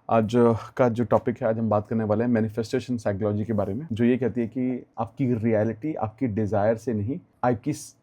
आज का जो टॉपिक है, आज हम बात करने वाले हैं मैनिफेस्टेशन साइकोलॉजी के बारे में, जो ये कहती है कि आपकी रियलिटी आपकी डिजायर से नहीं,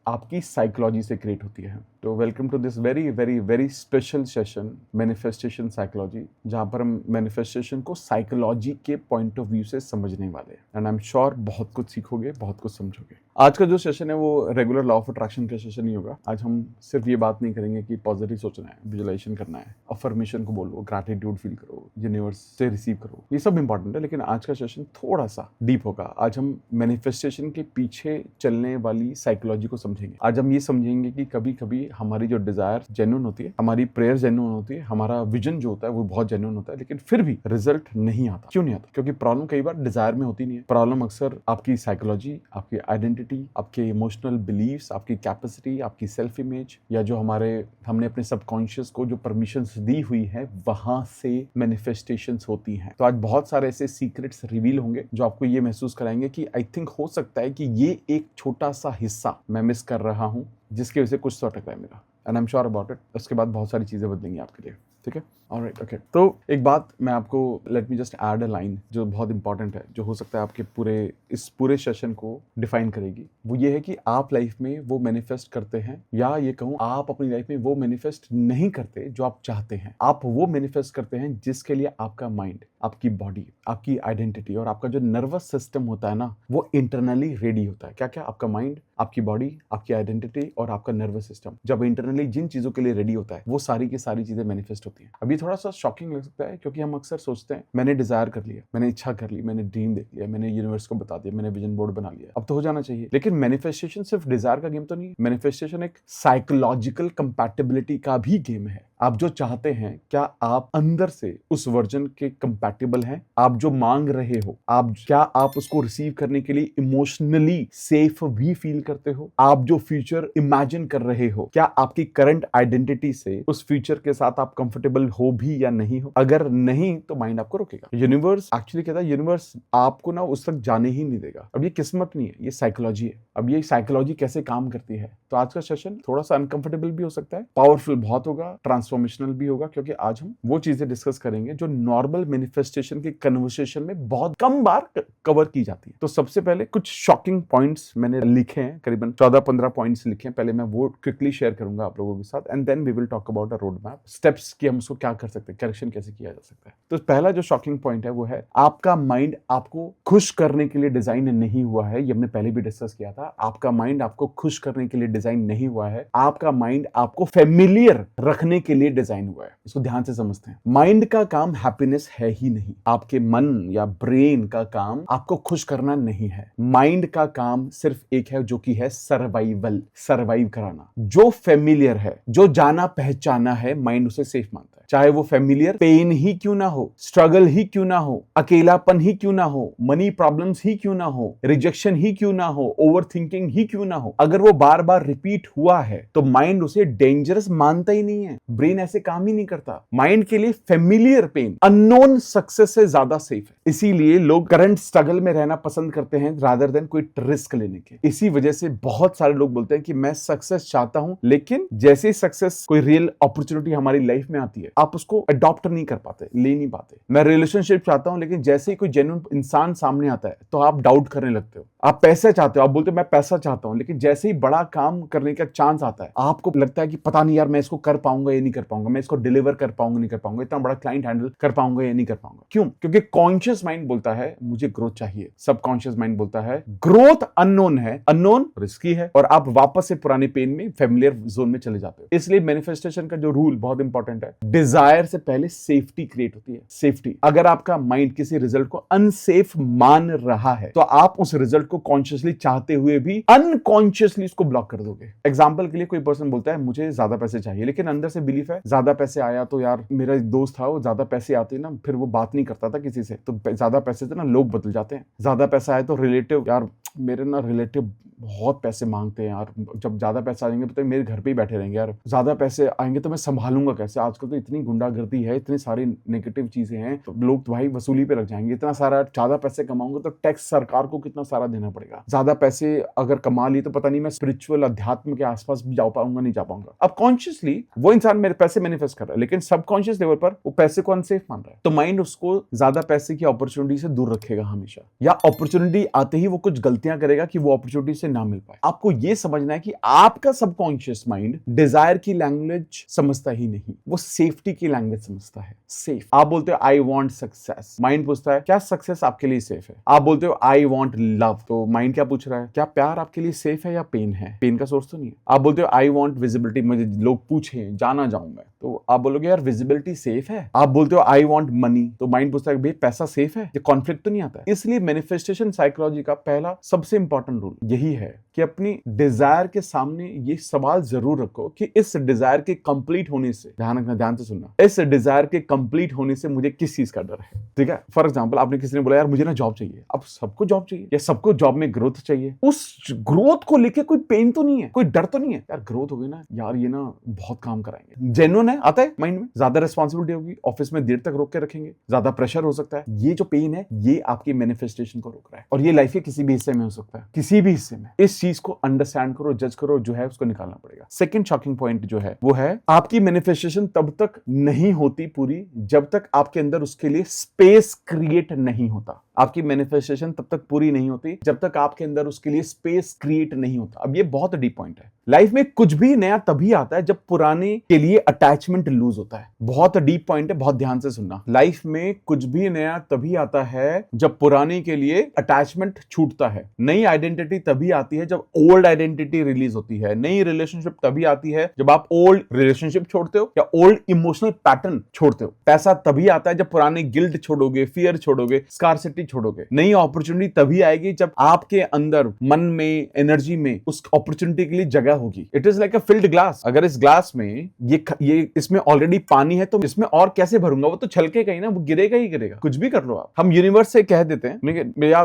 आपकी साइकोलॉजी से क्रिएट होती है। तो welcome to this very very very special session manifestation psychology, जहाँ पर हम मैनिफेस्टेशन को साइकोलॉजी के पॉइंट ऑफ व्यू से समझने वाले हैं। एंड आई एम श्योर बहुत कुछ सीखोगे, बहुत कुछ समझोगे। आज का जो सेशन है वो रेगुलर लॉ ऑफ अट्रैक्शन का सेशन नहीं होगा। आज हम सिर्फ ये बात नहीं करेंगे कि पॉजिटिव सोचना है, विजुअलाइजेशन करना है, अफर्मेशन को बोलो, ग्रैटिट्यूड फील करो, यूनिवर्स से रिसीव करो, ये सब इंपॉर्टेंट है। लेकिन आज का सेशन थोड़ा सा डीप होगा। आज हम मैनिफेस्टेशन के पीछे चलने वाली साइकोलॉजी को समझेंगे। आज हम ये समझेंगे कि कभी कभी हमारी जो डिजायर जेन्युइन होती है, हमारी प्रेयर जेन्युइन होती है, हमारा विजन जो होता है वो बहुत जेन्युइन होता है, लेकिन फिर भी रिजल्ट नहीं आता। क्यों नहीं आता? क्योंकि प्रॉब्लम कई बार डिजायर में होती नहीं है। प्रॉब्लम अक्सर आपकी साइकोलॉजी, आपकी आइडेंटिटी, आपके इमोशनल बिलीव्स, आपकी कैपेसिटी, आपकी सेल्फ इमेज, या जो हमने अपने सबकॉन्शियस को जो परमिशंस दी हुई है वहां से मैनिफेस्टेशंस होती हैं। तो आज बहुत सारे ऐसे सीक्रेट्स रिवील होंगे जो आपको ये महसूस कराएंगे कि आई थिंक हो सकता है कि ये एक छोटा सा हिस्सा मैं मिस कर रहा हूं, जिसकी वजह से कुछ तो अटक रहा है मेरा। And I am sure about it. उसके बाद बहुत सारी चीजें बदलेंगी आपके लिए। ठीक है, ऑलराइट, ओके। तो एक बात मैं आपको, let me just add a line जो बहुत इंपॉर्टेंट है, जो हो सकता है आपके इस पूरे सेशन को डिफाइन करेगी। वो ये है कि आप लाइफ में वो मैनिफेस्ट करते हैं, या ये कहूँ आप अपनी लाइफ में वो मैनिफेस्ट नहीं करते जो आप चाहते हैं। आप वो मैनिफेस्ट करते हैं जिसके लिए आपका माइंड, आपकी बॉडी, आपकी आइडेंटिटी और आपका जो नर्वस सिस्टम होता है ना, वो इंटरनली रेडी होता है। क्या क्या? आपका माइंड, आपकी बॉडी, आपकी आइडेंटिटी और आपका नर्वस सिस्टम जब इंटरनली जिन चीजों के लिए रेडी होता है, वो सारी की सारी चीजें मैनिफेस्ट होती हैं। अब ये थोड़ा सा शॉकिंग लग सकता है, क्योंकि हम अक्सर सोचते हैं मैंने डिजायर कर लिया, मैंने इच्छा कर ली, मैंने ड्रीम देख लिया, मैंने यूनिवर्स को बता दिया, मैंने विजन बोर्ड बना लिया, अब तो हो जाना चाहिए। लेकिन मैनिफेस्टेशन सिर्फ डिजायर का गेम तो नहीं। मैनिफेस्टेशन एक साइकोलॉजिकल कंपैटिबिलिटी का भी गेम है। आप जो चाहते हैं, क्या आप अंदर से उस वर्जन के कंपैटिबल हैं? आप जो मांग रहे हो, क्या आप उसको रिसीव करने के लिए इमोशनली सेफ भी फील करते हो? आप जो फ्यूचर इमेजिन कर रहे हो, क्या आपकी करंट आइडेंटिटी से उस फ्यूचर के साथ आप कंफर्टेबल हो भी या नहीं हो? अगर नहीं, तो माइंड आपको रोकेगा। यूनिवर्स एक्चुअली कहता है, यूनिवर्स आपको ना उस तक जाने ही नहीं देगा। अब ये किस्मत नहीं है, ये साइकोलॉजी है। अब ये साइकोलॉजी कैसे काम करती है? तो आज का सेशन थोड़ा सा अनकंफर्टेबल भी हो सकता है, पावरफुल बहुत होगा, ट्रांसफॉर्मेशनल भी होगा, क्योंकि आज हम वो चीजें डिस्कस करेंगे जो नॉर्मल मैनिफेस्टेशन के कन्वर्सेशन में बहुत कम बार कवर की जाती है। तो सबसे पहले कुछ शॉकिंग पॉइंट्स मैंने लिखे हैं, करीबन 14-15 पॉइंट्स लिखे हैं। पहले मैं वो क्विकली शेयर करूंगा आप लोगों के साथ, and then we will talk about a road map, steps कि हम उसको क्या कर सकते हैं, करेक्शन कैसे किया जा सकता है। तो पहला जो शॉकिंग पॉइंट है वो है, आपका माइंड आपको खुश करने के लिए डिजाइन नहीं हुआ है। ये हमने पहले भी डिस्कस किया था। आपका माइंड आपको खुश करने के लिए डिजाइन नहीं हुआ है। आपका माइंड आपको फेमिलियर रखने के लिए डिजाइन हुआ है। इसको ध्यान से समझते हैं। माइंड का काम हैप्पीनेस है ही नहीं। आपके मन या ब्रेन का काम आपको खुश करना नहीं है। माइंड का काम सिर्फ एक है, जो कि है सर्वाइवल, सर्वाइव कराना। जो फेमिलियर है, जो जाना पहचाना है, माइंड उसे सेफ मानता है। चाहे वो फेमिलियर पेन ही क्यों ना हो, स्ट्रगल ही क्यों ना हो, अकेलापन ही क्यों ना हो, मनी प्रॉब्लम्स ही क्यों ना हो, रिजेक्शन ही क्यों ना हो, ओवर थिंकिंग ही क्यों ना हो, अगर वो बार बार रिपीट हुआ है तो माइंड उसे डेंजरस मानता ही नहीं है। ब्रेन ऐसे काम ही नहीं करता। माइंड के लिए फेमिलियर पेन अननोन सक्सेस से ज्यादा सेफ है। इसीलिए लोग करंट स्ट्रगल में रहना पसंद करते हैं रादर देन कोई रिस्क लेने के। इसी वजह से बहुत सारे लोग बोलते हैं कि मैं सक्सेस चाहता हूं, लेकिन जैसे ही सक्सेस, कोई रियल अपॉर्चुनिटी हमारी लाइफ में आती है, आप उसको अडॉप्ट नहीं कर पाते, ले नहीं पाते। मैं रिलेशनशिप चाहता हूं, लेकिन जैसे ही कोई जेन्युइन इंसान सामने आता है तो आप डाउट करने लगते हो। आप पैसे चाहते हो, आप बोलते हो मैं पैसा चाहता हूं, लेकिन जैसे ही बड़ा काम करने का चांस आता है, आपको लगता है कि पता नहीं यार, मैं इसको कर पाऊंगा या नहीं कर पाऊंगा, मैं इसको डिलीवर कर पाऊंगा नहीं कर पाऊंगा, इतना बड़ा क्लाइंट हैंडल कर पाऊंगा या नहीं कर पाऊंगा। क्यों? क्योंकि कॉन्शियस माइंड बोलता है मुझे ग्रोथ चाहिए, सबकॉन्शियस माइंड बोलता है ग्रोथ अननोन है, अननोन रिस्की है, और आप वापस से पुराने पेन में, फेमिलियर जोन में चले जाते हो। इसलिए मैनिफेस्टेशन का जो रूल बहुत इंपॉर्टेंट है, डिजायर से पहले सेफ्टी क्रिएट होती है। सेफ्टी। अगर आपका माइंड किसी रिजल्ट को अनसेफ मान रहा है, तो आप उस रिजल्ट को कॉन्शियसली चाहते हुए भी अनकॉन्शियसली उसको ब्लॉक कर दोगे। एग्जाम्पल के लिए, कोई पर्सन बोलता है मुझे ज्यादा पैसे चाहिए, लेकिन अंदर से बिलीफ है ज्यादा पैसे आया तो यार, मेरा एक दोस्त था, वो ज्यादा पैसे आते ना, फिर वो बात नहीं करता था किसी से, तो ज्यादा पैसे से ना लोग बदल जाते हैं। ज्यादा पैसा आया तो रिलेटिव यार मेरे ना रिलेटिव बहुत पैसे मांगते हैं यार, जब ज्यादा पैसे आएंगे तो मेरे घर पे ही बैठे रहेंगे यार, ज्यादा पैसे आएंगे तो मैं संभालूंगा कैसे, आजकल तो इतनी गुंडागर्दी है, इतनी सारी नेगेटिव चीजें हैं, तो लोग तो भाई वसूली पे लग जाएंगे, इतना सारा ज्यादा पैसे कमाऊंगा तो टैक्स सरकार को कितना सारा देना पड़ेगा, ज्यादा पैसे अगर कमा लिए तो पता नहीं मैं स्पिरिचुअल अध्यात्म के आसपास भी जा पाऊंगा नहीं जा पाऊंगा। अब कॉन्शियसली वो इंसान मेरे पैसे मैनिफेस्ट कर रहा है, लेकिन सबकॉन्शियस लेवल पर वो पैसे को अनसेफ मान रहा है, तो माइंड उसको ज्यादा पैसे की अपॉर्चुनिटी से दूर रखेगा हमेशा, या अपॉर्चुनिटी आते ही वो कुछ गलतियां करेगा कि वो अपॉर्चुनिटी से ना मिल पाए। आपको ये समझना है कि आपका सबकॉन्शियस माइंड डिजायर की लैंग्वेज समझता ही नहीं, वो सेफ्टी की लैंग्वेज समझता है। सेफ, आप बोलते हो आई वांट सक्सेस, माइंड पूछता है क्या सक्सेस आपके लिए सेफ है। आप बोलते हो आई वांट लव, तो माइंड क्या पूछ रहा है, क्या प्यार आपके लिए सेफ है या पेन है, पेन का सोर्स तो नहीं है। आप बोलते हो आई वांट विजिबिलिटी, मुझे लोग पूछे जाना जाऊं मैं, तो आप बोलोगे यार विजिबिलिटी सेफ है। आप बोलते हो आई वांट मनी, तो माइंड पूछता है भाई पैसा सेफ है, ये कॉन्फ्लिक्ट तो नहीं आता है। इसलिए मैनिफेस्टेशन साइकोलॉजी का पहला सबसे इंपॉर्टेंट रूल यही है कि अपनी डिजायर के सामने ये सवाल जरूर रखो कि इस डिजायर के कंप्लीट होने से, ध्यान रखना, ध्यान से सुनना, इस डिजायर के कंप्लीट होने से मुझे किस चीज का डर है। ठीक है, फॉर एग्जांपल आपने किसी ने बोला यार मुझे ना जॉब चाहिए, अब सबको जॉब चाहिए या सबको जॉब में ग्रोथ चाहिए, उस ग्रोथ को लेके कोई पेन तो नहीं है, कोई डर तो नहीं है, यार ग्रोथ होगी ना यार, ये ना बहुत काम कराएंगे, जेन्युइन है, आता है माइंड में, ज्यादा रिस्पॉन्सिबिलिटी होगी, ऑफिस में देर तक रोक के रखेंगे, ज्यादा प्रेशर हो सकता है, ये जो पेन है ये आपकी मैनिफेस्टेशन को रोक रहा है, और ये लाइफ के किसी भी हिस्से में हो सकता है, किसी भी हिस्से में। इस चीज को अंडरस्टैंड करो, जज करो, जो है उसको निकालना पड़ेगा। सेकंड शॉकिंग पॉइंट जो है वो है आपकी मैनिफेस्टेशन तब तक नहीं होती पूरी जब तक आपके अंदर उसके लिए स्पेस क्रिएट नहीं होता। आपकी मैनिफेस्टेशन तब तक पूरी नहीं होती जब तक आपके अंदर उसके लिए स्पेस क्रिएट नहीं होता। अब ये बहुत डीप पॉइंट है। लाइफ में कुछ भी नया तभी आता है जब पुराने के लिए अटैचमेंट लूज होता है। बहुत डीप पॉइंट है, बहुत ध्यान से सुनना। लाइफ में कुछ भी नया तभी आता है जब पुराने के लिए अटैचमेंट छूटता है। नई आइडेंटिटी तभी आती है जब ओल्ड आइडेंटिटी रिलीज होती है। नई रिलेशनशिप तभी आती है जब आप ओल्ड रिलेशनशिप छोड़ते हो या ओल्ड इमोशनल पैटर्न छोड़ते हो। पैसा तभी आता है जब पुराने गिल्ट छोड़ोगे, फियर छोड़ोगे, स्कार्सिटी छोड़ोगे। नई अपॉर्चुनिटी तभी आएगी जब आपके अंदर मन में, एनर्जी में उस अपॉर्चुनिटी के लिए जगह होगी। It is like a field glass. अगर इस ग्लास में ये इसमें ऑलरेडी पानी है तो इसमें और कैसे भरूंगा, वो तो छलकेगा ही ना, वो गिरेगा ही गिरेगा। कुछ भी कर लो आप। हम यूनिवर्स से कह देते हैं,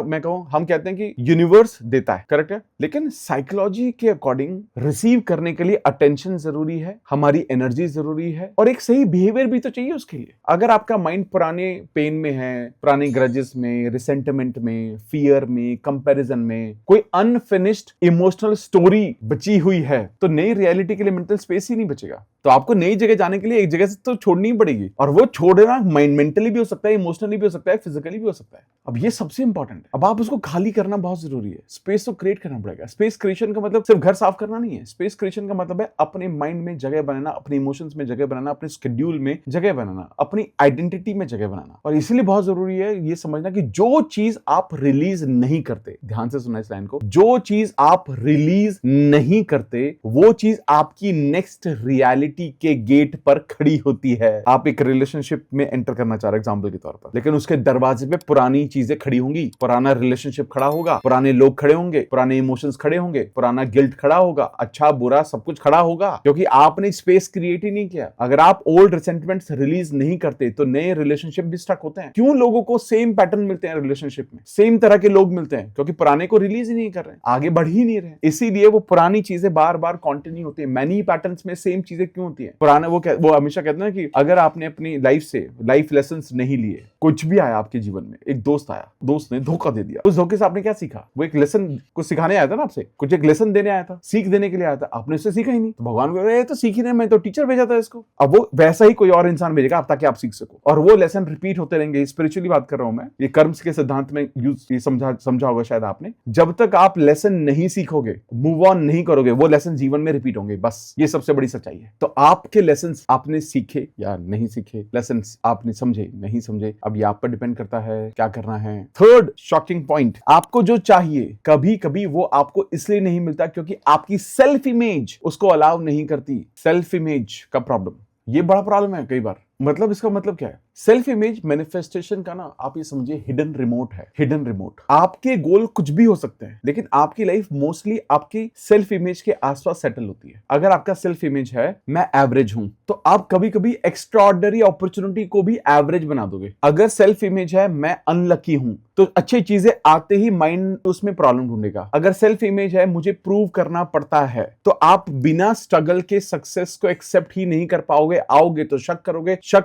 मैं कहूं, हम कहते हैं कि यूनिवर्स देता है, करेक्ट है, लेकिन साइकोलॉजी के अकॉर्डिंग रिसीव करने के लिए अटेंशन जरूरी है, हमारी एनर्जी जरूरी है, और एक सही बिहेवियर भी तो चाहिए उसके लिए। अगर आपका माइंड पुराने पेन में है, पुराने ग्रजेस में, रिसेंटमेंट में, फियर में, कंपैरिजन में, कोई अनफिनिश्ड इमोशनल स्टोरी बची हुई है, तो नई रियलिटी के लिए मेंटल स्पेस ही नहीं बचेगा। तो आपको नई जगह जाने के लिए एक जगह से तो छोड़नी ही पड़ेगी, और वो छोड़ना मेंटली भी हो सकता है, इमोशनली भी हो सकता है, फिजिकली भी हो सकता है। अब ये सबसे इंपॉर्टेंट है। अब आप उसको खाली करना बहुत जरूरी है। स्पेस तो क्रिएट करना पड़ेगा। स्पेस क्रिएशन का मतलब सिर्फ घर साफ करना नहीं है। स्पेस क्रिएशन का मतलब है अपने माइंड में जगह बनाना, अपने इमोशंस में जगह बनाना, अपने शेड्यूल में जगह बनाना, अपनी आइडेंटिटी में जगह बनाना। और इसीलिए बहुत जरूरी है ये समझना कि जो चीज आप रिलीज नहीं करते, ध्यान से सुनना इस लाइन को, जो चीज आप रिलीज नहीं करते वो चीज आपकी नेक्स्ट रियलिटी के गेट पर खड़ी होती है। आप एक रिलेशनशिप में एंटर करना चाह रहे एग्जांपल के तौर पर, लेकिन उसके दरवाजे पे पुरानी चीजें खड़ी होंगी, पुराना रिलेशनशिप खड़ा होगा, पुराने लोग खड़े होंगे, पुराने इमोशंस खड़े होंगे, पुराना गिल्ट खड़ा होगा, अच्छा बुरा सब कुछ खड़ा होगा, क्योंकि आपने स्पेस क्रिएट ही नहीं किया। अगर आप ओल्ड रिसेंटमेंट्स रिलीज नहीं करते तो नए रिलेशनशिप भी स्टक होते हैं। क्यों लोगों को सेम पैटर्न मिलते हैं रिलेशनशिप में, सेम तरह के लोग मिलते हैं? क्योंकि पुराने को रिलीज ही नहीं कर रहे हैं, आगे बढ़ ही नहीं रहे। इसीलिए वो पुरानी चीजें बार बार कंटिन्यू होती है। मैनी पैटर्न्स में सेम चीजें क्यों होती है? पुराने वो हमेशा कहते हैं कि अगर आपने अपनी लाइफ से लाइफ लेसन्स नहीं लिए, कुछ भी आया आपके जीवन में, एक दोस्त आया, दोस्त ने धोखा दे दिया, उस धोखे से आपने क्या सीखा? वो एक लेसन को सिखाने आया था ना आपसे, कुछ एक लेसन देने आया था, सीख देने के लिए आया था, आपने उससे सीखा ही नहीं। तो भगवान को ये तो सीख ही नहीं, मैं तो टीचर भेजा था इसको। अब वो वैसा ही कोई और इंसान भेजेगा ताकि आप सीख सको, और वो लेसन रिपीट होते रहेंगे। स्पिरिचुअली बात कर रहा हूं मैं, ये कर्म्स के सिद्धांत में यूज समझा होगा शायद आपने। जब तक आप लेसन नहीं सीखोगे, मूव ऑन नहीं करोगे, वो लेसन जीवन में रिपीट होंगे। बस ये सबसे बड़ी सच्चाई है। तो आपके लेसन आपने सीखे या नहीं सीखे, लेसन आपने समझे नहीं समझे, अब ये आप पर डिपेंड करता है क्या करना है। थर्ड शॉकिंग पॉइंट, आपको जो चाहिए कभी कभी वो आपको इसलिए नहीं मिलता क्योंकि आपकी सेल्फ इमेज उसको अलाउ नहीं करती। सेल्फ इमेज का प्रॉब्लम, ये बड़ा प्रॉब्लम है कई बार। मतलब इसका मतलब क्या है? सेल्फ इमेज मैनिफेस्टेशन का ना आप ये समझिए हिडन रिमोट है, हिडन रिमोट। आपके गोल कुछ भी हो सकते हैं, लेकिन आपकी लाइफ मोस्टली आपकी सेल्फ इमेज के आसपास सेटल होती है। अगर आपका सेल्फ इमेज है मैं एवरेज हूं, तो आप कभी कभी एक्स्ट्राऑर्डिनरी अपॉर्चुनिटी को भी एवरेज बना दोगे। अगर सेल्फ इमेज है मैं अनलकी हूं, तो अच्छी चीजें आते ही माइंड उसमें प्रॉब्लम ढूंढेगा। अगर सेल्फ इमेज है मुझे प्रूव करना पड़ता है, तो आप बिना स्ट्रगल के सक्सेस को एक्सेप्ट ही नहीं कर पाओगे। आओगे तो शक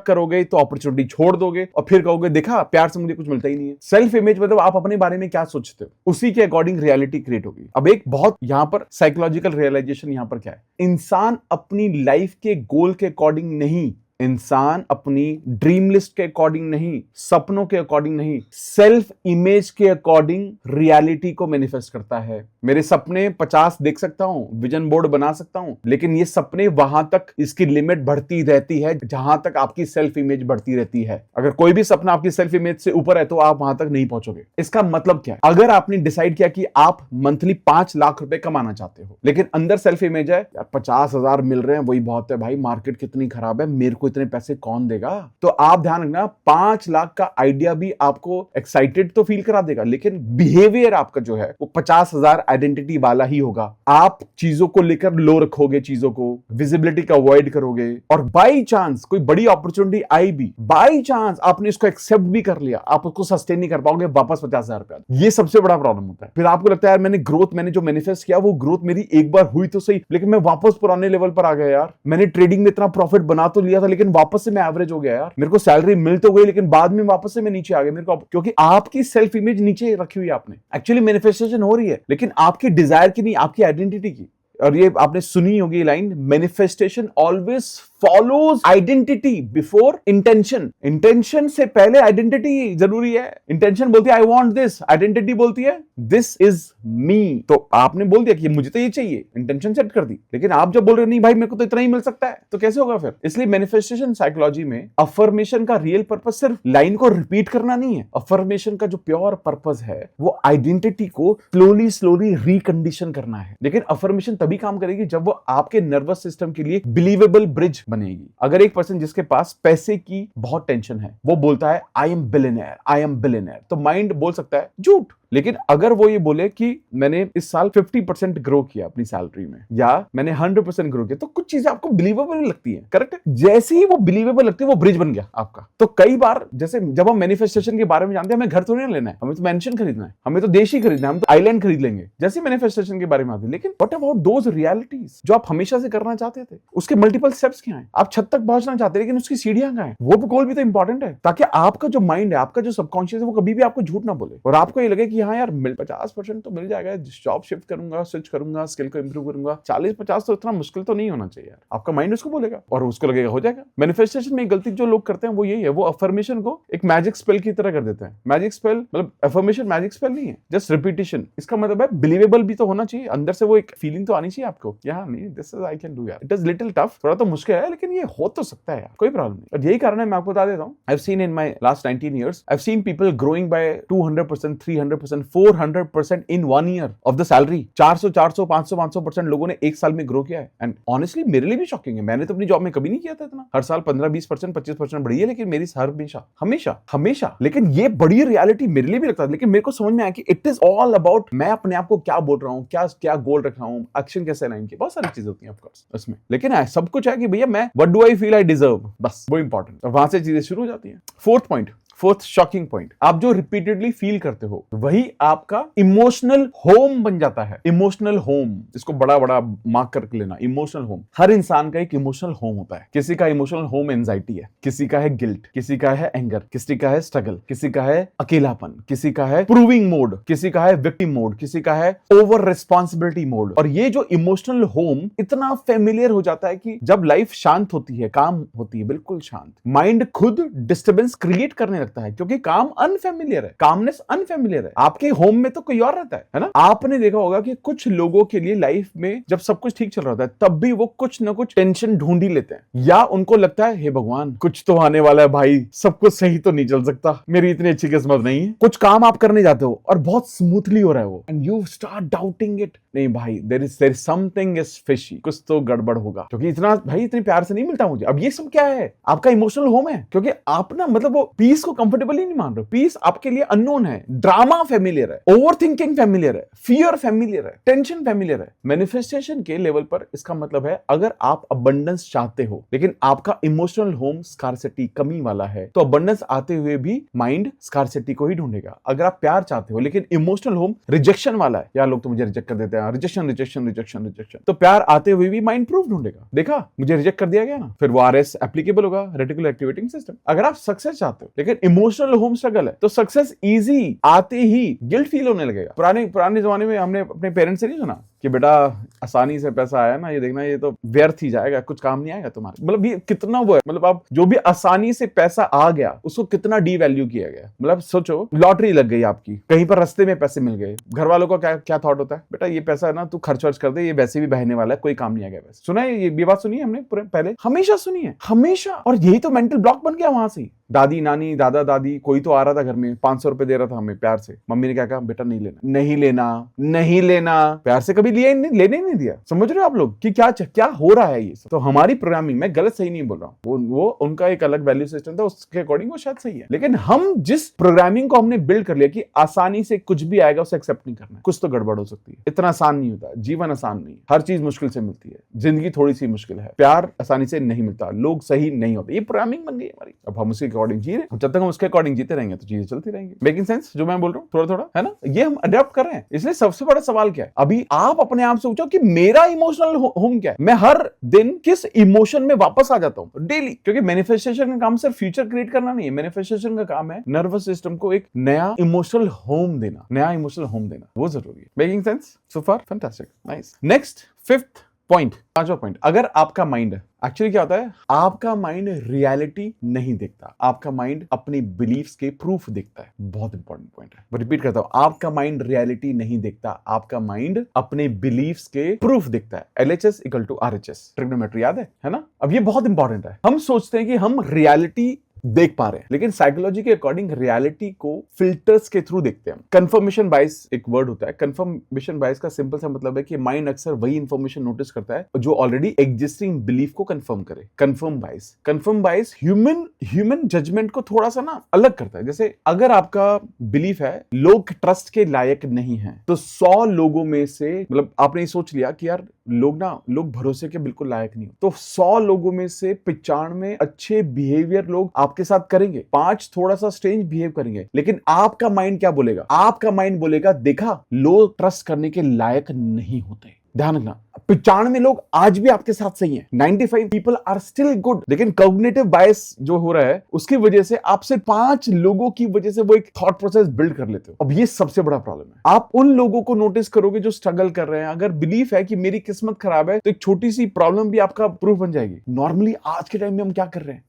करोगे तो अपॉर्चुनिटी छोड़ दोगे और फिर कहोगे देखा प्यार से मुझे कुछ मिलता ही नहीं है। सेल्फ इमेज मतलब आप अपने बारे में क्या सोचते हो, उसी के अकॉर्डिंग रियलिटी क्रिएट होगी। अब एक बहुत यहां पर साइकोलॉजिकल रियलाइजेशन यहां पर क्या है, इंसान अपनी लाइफ के गोल के अकॉर्डिंग नहीं, इंसान अपनी ड्रीम लिस्ट के अकॉर्डिंग नहीं, सपनों के अकॉर्डिंग नहीं, सेल्फ इमेज के अकॉर्डिंग रियलिटी को मैनिफेस्ट करता है। मेरे सपने 50 देख सकता हूं, विजन बोर्ड बना सकता हूं, लेकिन ये सपने वहां तक इसकी लिमिट बढ़ती रहती है जहां तक आपकी सेल्फ इमेज बढ़ती रहती है। अगर कोई भी सपना आपकी सेल्फ इमेज से ऊपर है तो आप वहां तक नहीं पहुंचोगे। इसका मतलब क्या है, अगर आपने डिसाइड किया कि आप मंथली 5 लाख रुपए कमाना चाहते हो, लेकिन अंदर सेल्फ इमेज है यार 50,000 मिल रहे हैं वही बहुत है भाई, मार्केट कितनी खराब है, मेरे को इतने पैसे कौन देगा, तो आप ध्यान रखना 5 लाख का आइडिया भी आपको एक्साइटेड तो फील करा देगा, लेकिन बिहेवियर आपका जो है वो 50,000 आइडेंटिटी वाला ही होगा। आप चीजों को लेकर लो रखोगे, चीजों को विजिबिलिटी का अवॉइड करोगे, और बाई चांस कोई बड़ी अपॉर्चुनिटी आई भी, बाई चांस आपने इसको एक्सेप्ट भी कर लिया, आप उसको सस्टेन नहीं कर पाओगे, वापस 50,000 रुपया। ये सबसे बड़ा प्रॉब्लम होता है। फिर आपको लगता है यार मैंने जो मैनिफेस्ट किया वो ग्रोथ मेरी एक बार हुई तो सही, लेकिन मैं वापस पुराने लेवल पर आ गया यार। मैंने ट्रेडिंग में इतना प्रॉफिट बना तो लिया था, लेकिन वापस से मैं एवरेज हो गया यार। मेरे को सैलरी मिल तो गई, लेकिन बाद में वापस से मैं नीचे आ गया। मेरे को क्योंकि आपकी सेल्फ इमेज नीचे रखी हुई है आपने। एक्चुअली मैनिफेस्टेशन हो रही है, लेकिन आपकी डिजायर की नहीं, आपकी आइडेंटिटी की। और ये आपने सुनी होगी ये line, manifestation always follows identity before intention. Intention से पहले आइडेंटिटी जरूरी है। इंटेंशन बोलती है आई वांट दिस, आइडेंटिटी बोलती है दिस इज मी। तो आपने बोल दिया कि मुझे तो ये चाहिए, इंटेंशन सेट कर दी, लेकिन आप जब बोल रहे हो नहीं भाई मेरे को तो इतना ही मिल सकता है, तो कैसे होगा फिर। इसलिए मैनिफेस्टेशन साइकोलॉजी में अफर्मेशन का रियल पर्पस सिर्फ लाइन को रिपीट करना नहीं है। अफर्मेशन का जो प्योर पर्पस है वो आइडेंटिटी को स्लोली रिकंडीशन करना है। लेकिन अफर्मेशन तभी काम करेगी जब वो आपके नर्वस सिस्टम के लिए बिलीवेबल ब्रिज बनेगी। अगर एक पर्सन जिसके पास पैसे की बहुत टेंशन है वो बोलता है आई एम बिलियनेयर, तो माइंड बोल सकता है झूठ। लेकिन अगर वो ये बोले कि मैंने इस साल 50% ग्रो किया अपनी सैलरी में, या मैंने 100% ग्रो किया, तो कुछ चीजें आपको बिलीवेबल लगती है। करेक्ट है, जैसे ही वो बिलीवेबल लगती है वो ब्रिज बन गया आपका। तो कई बार जैसे जब हम मैनिफेस्टेशन के बारे में जानते हैं, हमें घर तो नहीं लेना है, हमें तो मैंशन खरीदना है, हमें तो देश ही खरीदना है, हम तो आइलैंड खरीद लेंगे, जैसे मैनिफेस्टेशन के बारे में आते हैं। लेकिन व्हाट अबाउट दोज रियलिटीज जो आप हमेशा से करना चाहते थे, उसके मल्टीपल स्टेप्स क्या है। आप छत तक पहुंचना चाहते हैं, लेकिन उसकी सीढ़ियां कहां है, वो गोल भी तो इंपॉर्टेंट है, ताकि आपका जो माइंड है, आपका जो सबकॉन्शियस है, वो कभी भी आपको झूठ ना बोले और आपको ये लगे कि हाँ यार 50% तो मिल जाएगा, जॉब शिफ्ट करूंगा, स्विच करूंगा, स्किल को इंप्रूव करूंगा। 40-50 तो इतना मुश्किल तो नहीं होना चाहिए यार। आपका माइंड उसको बोलेगा और उसको लगेगा हो जाएगा। मैनिफेस्टेशन में एक गलती जो लोग करते हैं वो यही है, वो अफर्मेशन को एक मैजिक स्पेल की तरह कर देते हैं। मैजिक स्पेल मतलब अफर्मेशन मैजिक स्पेल नहीं है, जस्ट रिपीटिशन। इसका मतलब है बिलीवेबल भी तो होना चाहिए, अंदर से वो एक फीलिंग तो आनी चाहिए आपको, यार नहीं this is I can do यार। इट इज लिटिल टफ, थोड़ा तो मुश्किल है, लेकिन ये हो तो सकता है यार, कोई प्रॉब्लम नहीं। और यही कारण है, मैं आपको बता देता हूं, I have seen in my last 19 years, I have seen people growing by 200%, 300%, 400% in 1 year of the salary. 400, 500% लोगों ने एक साल में ग्रो किया है। एंड ऑनेस्टली मेरे लिए भी शॉकिंग है, मैंने तो अपनी जॉब में कभी नहीं किया था इतना। हर साल 15-20%, 25% बढ़ी है, लेकिन मेरी हमेशा लेकिन ये बड़ी रियलिटी मेरे लिए भी लगता है। लेकिन मेरे को समझ में आया कि इट इज ऑल अबाउट मैं अपने आप को क्या बोल रहा हूँ, क्या गोल रख रहा हूँ, एक्शन कैसे लाइन की, बहुत सारी चीजें होती हैं ऑफ कोर्स उसमें। लेकिन सब कुछ है कि भैया मैं what do I feel I deserve, बस वो इंपॉर्टेंट, और वहां से चीजें शुरू हो जाती हैं। फोर्थ शॉकिंग पॉइंट, आप जो रिपीटेडली फील करते हो वही आपका इमोशनल होम बन जाता है। इमोशनल होम, इसको बड़ा मार्क करके लेना। इमोशनल होम, हर इंसान का एक इमोशनल होम होता है। किसी का इमोशनल होम एंजाइटी है, किसी का है गिल्ट, किसी का है एंगर, किसी का है स्ट्रगल, किसी का है अकेलापन, किसी का है प्रूविंग मोड, किसी का है विक्टिम मोड, किसी का है ओवर रिस्पॉन्सिबिलिटी मोड। और ये जो इमोशनल होम इतना फेमिलियर हो जाता है कि जब लाइफ शांत होती है, काम होती है, बिल्कुल शांत, माइंड खुद डिस्टर्बेंस क्रिएट करने लगता लगता है क्योंकि काम अनफेमिलियर है, कामनेस अनफेमिलियर है। आपके होम में तो कोई और रहता है ना। आपने देखा होगा कि कुछ लोगों के लिए लाइफ में जब सब कुछ ठीक चल रहा होता है तब भी वो कुछ ना कुछ टेंशन ढूंढ ही लेते हैं, या उनको लगता है हे भगवान कुछ तो आने वाला है भाई, सब कुछ सही तो नहीं चल सकता, मेरी इतनी अच्छी किस्मत नहीं है। कुछ काम आप करने जाते हो और बहुत स्मूथली हो रहा है वो, and you start doubting it, नहीं भाई there is something is fishy, कुछ तो गड़बड़ होगा, क्योंकि इतना भाई इतने प्यार से नहीं मिलता मुझे। अब ये सब क्या है? आपका इमोशनल होम है, क्योंकि आप ना मतलब वो पीस को कंफर्टेबल ही नहीं मान रहे। पीस आपके लिए अननोन है, ड्रामा फेमिलियर है, ओवर थिंकिंग फेमिलियर है, फियर फेमिलियर है, टेंशन फेमिलियर है। मैनिफेस्टेशन के लेवल पर इसका मतलब है अगर आप अबंडेंस चाहते हो लेकिन आपका इमोशनल होम स्कार्सिटी कमी वाला है तो अबंडेंस आते हुए भी माइंड स्कार्सिटी को ही ढूंढेगा। अगर आप प्यार चाहते हो लेकिन इमोशनल होम रिजेक्शन वाला है, यार लोग तो मुझे रिजेक्ट कर देते हैं, रिजेक्शन रिजेक्शन रिजेक्शन रिजेक्शन, तो प्यार आते हुए भी माइंड प्रूफ ढूंढेगा, देखा मुझे रिजेक्ट कर दिया गया ना, फिर वो आरएस एप्लीकेबल होगा, रेटिकुलर एक्टिवेटिंग सिस्टम। अगर आप सक्सेस चाहते हो लेकिन इमोशनल होम स्ट्रगल है तो सक्सेस इजी आते ही गिल्ट फील होने लगेगा। पुराने जमाने में हमने अपने पेरेंट्स से नहीं सुना कि बेटा आसानी से पैसा आया ना, ये देखना ये तो व्यर्थ ही जाएगा, कुछ काम नहीं आएगा तुम्हारे। मतलब ये कितना वो है, मतलब आप जो भी आसानी से पैसा आ गया उसको कितना डी वैल्यू किया गया। मतलब सोचो लॉटरी लग गई आपकी, कहीं पर रास्ते में पैसे मिल गए, घर वालों का क्या क्या थॉट होता है, बेटा ये पैसा है ना तू खर्च वर्च कर दे, ये वैसे भी बहने वाला है, कोई काम नहीं आएगा। वैसे सुना है ये बात सुनी है हमने पहले, हमेशा सुनी है, हमेशा। और यही तो मेंटल ब्लॉक बन गया वहां से। दादी नानी दादा दादी कोई तो आ रहा था घर में, 500 रुपए दे रहा था हमें प्यार से, मम्मी ने क्या कहा, बेटा नहीं लेना नहीं लेना नहीं लेना, प्यार से कभी लिया नहीं, लेने नहीं दिया। समझ रहे हो आप लोग कि क्या हो रहा है ये सब। तो हमारी प्रोग्रामिंग, मैं गलत सही नहीं बोल रहा हूँ, वो उनका एक अलग वैल्यू सिस्टम था, उसके अकॉर्डिंग वो शायद सही है, लेकिन हम जिस प्रोग्रामिंग को हमने बिल्ड कर लिया कि आसानी से कुछ भी आएगा उसे एक्सेप्ट नहीं करना, कुछ तो गड़बड़ हो सकती है। इतना आसान नहीं होता, जीवन आसान नहीं, हर चीज मुश्किल से मिलती है, जिंदगी थोड़ी सी मुश्किल है, प्यार आसानी से नहीं मिलता, लोग सही नहीं होते, ये प्रोग्रामिंग बन गई हमारी। अब हम उसके अकॉर्डिंग जी रहे, जब तक हम उसके अकॉर्डिंग जीते रहेंगे तो चीजें चलती रहेंगी। मेकिंग सेंस जो मैं बोल रहा हूँ थोड़ा थोड़ा, है ना? ये हम अडॉप्ट कर रहे हैं। इसलिए सबसे बड़ा सवाल क्या है, अभी आप अपने आप से पूछो कि मेरा इमोशनल होम क्या है, मैं हर दिन किस इमोशन में वापस आ जाता हूं डेली। क्योंकि मैनिफेस्टेशन का काम सिर्फ फ्यूचर क्रिएट करना नहीं है, मैनिफेस्टेशन का काम है नर्वस सिस्टम को एक नया इमोशनल होम देना, नया इमोशनल होम देना, वो जरूरी है। Making sense so far? Fantastic, nice. Next fifth point, पांचवा पॉइंट, अगर आपका माइंड, एक्चुअली क्या होता है, आपका माइंड रियलिटी नहीं देखता, आपका माइंड अपनी बिलीफ्स के प्रूफ देखता है। बहुत इंपॉर्टेंट पॉइंट है, रिपीट करता हूं, आपका माइंड रियलिटी नहीं देखता, आपका माइंड अपने बिलीफ्स के प्रूफ देखता है। LHS equal to RHS, trigonometry याद है ना? अब ये बहुत इंपॉर्टेंट है। हम सोचते हैं कि हम रियलिटी देख पा रहे हैं, लेकिन साइकोलॉजी के अकॉर्डिंग रियलिटी को फिल्टर्स के थ्रू देखते हैं। कंफर्मेशन बायस एक वर्ड होता है, कंफर्मेशन बायस का सिंपल सा मतलब है कि माइंड अक्सर वही इंफॉर्मेशन नोटिस करता है जो ऑलरेडी एग्जिस्टिंग बिलीफ को कंफर्म करे। कंफर्म बायस ह्यूमन जजमेंट को थोड़ा सा ना अलग करता है। जैसे अगर आपका बिलीफ है लोग ट्रस्ट के लायक नहीं है, तो 100 लोगों में से, मतलब आपने सोच लिया कि यार लोग भरोसे के बिल्कुल लायक नहीं हो, तो 100 लोगों में से 95 अच्छे बिहेवियर लोग आपके साथ करेंगे, 5 थोड़ा सा स्ट्रेंज बिहेव करेंगे। लेकिन आपका माइंड क्या बोलेगा? आपका माइंड बोलेगा देखा लोग ट्रस्ट करने के लायक नहीं होते। ध्यान रखना, 95 लोग आज भी आपके साथ सही हैं, 95 पीपल आर स्टिल गुड, लेकिन कॉग्निटिव बायस जो हो रहा है उसकी वजह से आप सिर्फ 5 लोगों की वजह से वो एक थॉट प्रोसेस बिल्ड कर लेते हो। अब ये सबसे बड़ा प्रॉब्लम है। आप उन लोगों को नोटिस करोगे जो स्ट्रगल कर रहे हैं। अगर बिलीफ है कि मेरी किस्मत खराब है तो एक छोटी सी प्रॉब्लम भी आपका प्रूफ बन जाएगी। नॉर्मली आज के टाइम में हम क्या कर रहे हैं,